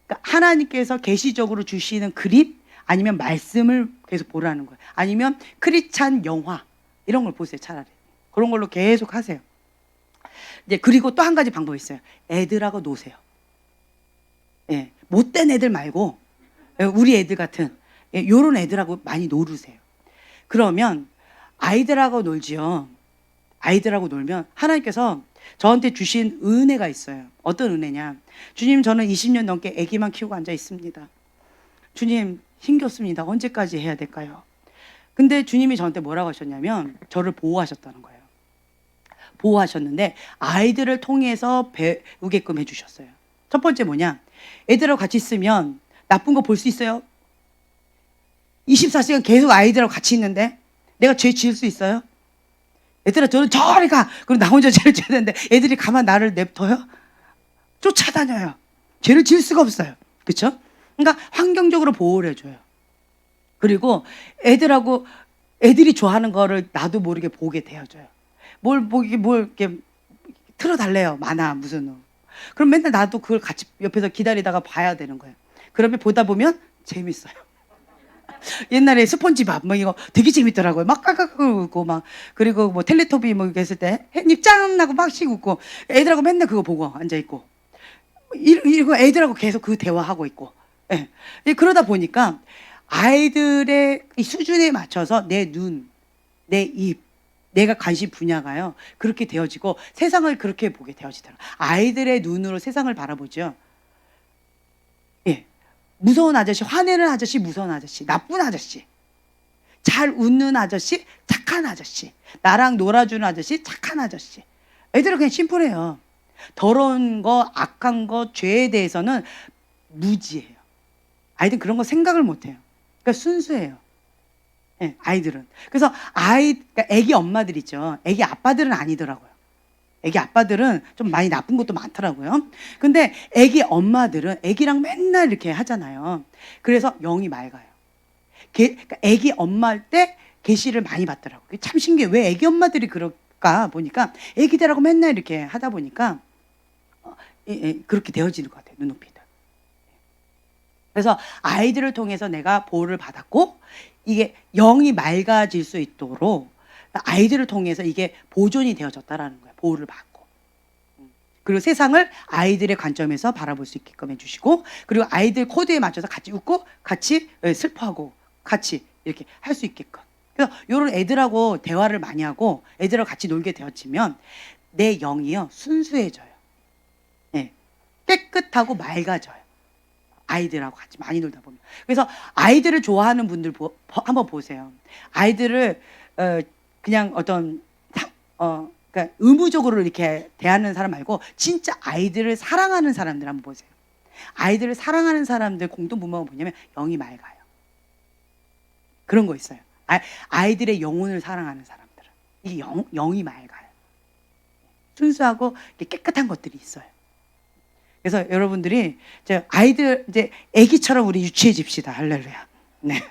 그러니까 하나님께서 계시적으로 주시는 그림, 아니면 말씀을 계속 보라는 거예요. 아니면 크리스찬 영화 이런 걸 보세요. 차라리 그런 걸로 계속 하세요. 이제 그리고 또 한 가지 방법이 있어요. 애들하고 노세요. 예, 못된 애들 말고 우리 애들 같은 요런 애들하고 많이 놀으세요. 그러면 아이들하고 놀지요. 아이들하고 놀면 하나님께서 저한테 주신 은혜가 있어요. 어떤 은혜냐? 주님, 저는 20년 넘게 아기만 키우고 앉아 있습니다. 주님, 힘겹습니다. 언제까지 해야 될까요? 근데 주님이 저한테 뭐라고 하셨냐면 저를 보호하셨다는 거예요. 보호하셨는데 아이들을 통해서 배우게끔 해주셨어요. 첫 번째 뭐냐? 애들하고 같이 있으면 나쁜 거 볼 수 있어요? 24시간 계속 아이들하고 같이 있는데 내가 죄 지을 수 있어요? 얘들아 저는 저리 가! 그럼 나 혼자 죄를 지어야 되는데 애들이 가만 나를 냅둬요? 쫓아다녀요. 죄를 지을 수가 없어요. 그렇죠? 그러니까 환경적으로 보호를 해줘요. 그리고 애들이 좋아하는 거를 나도 모르게 보게 되어줘요. 뭘 이렇게 틀어달래요. 만화 무슨. 그럼 맨날 나도 그걸 같이 옆에서 기다리다가 봐야 되는 거예요. 그러면 보다 보면 재밌어요. 옛날에 스폰지밥 뭐 이거 되게 재밌더라고요. 막 까까까 웃고 막, 그리고 뭐 텔레토비 뭐 이렇게 했을 때 햇잎 짠 하고 막씩 웃고 애들하고 맨날 그거 보고 앉아 있고 이러고 애들하고 계속 그 대화하고 있고. 예. 그러다 보니까 아이들의 이 수준에 맞춰서 내 눈, 내 입, 내가 관심 분야가요 그렇게 되어지고 세상을 그렇게 보게 되어지더라고요. 아이들의 눈으로 세상을 바라보죠. 예. 무서운 아저씨, 화내는 아저씨, 무서운 아저씨, 나쁜 아저씨, 잘 웃는 아저씨, 착한 아저씨, 나랑 놀아주는 아저씨, 착한 아저씨. 애들은 그냥 심플해요. 더러운 거, 악한 거, 죄에 대해서는 무지해요. 아이들은 그런 거 생각을 못해요. 그러니까 순수해요. 예, 아이들은. 그래서 그러니까 애기 엄마들 있죠. 애기 아빠들은 아니더라고요. 애기 아빠들은 좀 많이 나쁜 것도 많더라고요. 근데 애기 엄마들은 애기랑 맨날 이렇게 하잖아요. 그래서 영이 맑아요. 그러니까 애기 엄마일 때 계시를 많이 받더라고요. 참 신기해요. 왜 애기 엄마들이 그럴까 보니까 애기들하고 맨날 이렇게 하다 보니까 그렇게 되어지는 것 같아요. 눈높이들. 그래서 아이들을 통해서 내가 보호를 받았고 이게 영이 맑아질 수 있도록 아이들을 통해서 이게 보존이 되어졌다라는 거예요. 보호를 받고. 그리고 세상을 아이들의 관점에서 바라볼 수 있게끔 해주시고, 그리고 아이들 코드에 맞춰서 같이 웃고 같이 슬퍼하고 같이 이렇게 할 수 있게끔. 그래서 이런 애들하고 대화를 많이 하고 애들하고 같이 놀게 되어지면 내 영이요 순수해져요. 네. 깨끗하고 맑아져요. 아이들하고 같이 많이 놀다 보면. 그래서 아이들을 좋아하는 분들 한번 보세요. 아이들을 그냥 그러니까 의무적으로 이렇게 대하는 사람 말고 진짜 아이들을 사랑하는 사람들 한번 보세요. 아이들을 사랑하는 사람들 공통분모가 뭐냐면 영이 맑아요. 그런 거 있어요. 아이들의 영혼을 사랑하는 사람들은 이게 영이 맑아요. 순수하고 깨끗한 것들이 있어요. 그래서 여러분들이 이제 아이들 이제 아기처럼 우리 유치해집시다. 할렐루야. 네.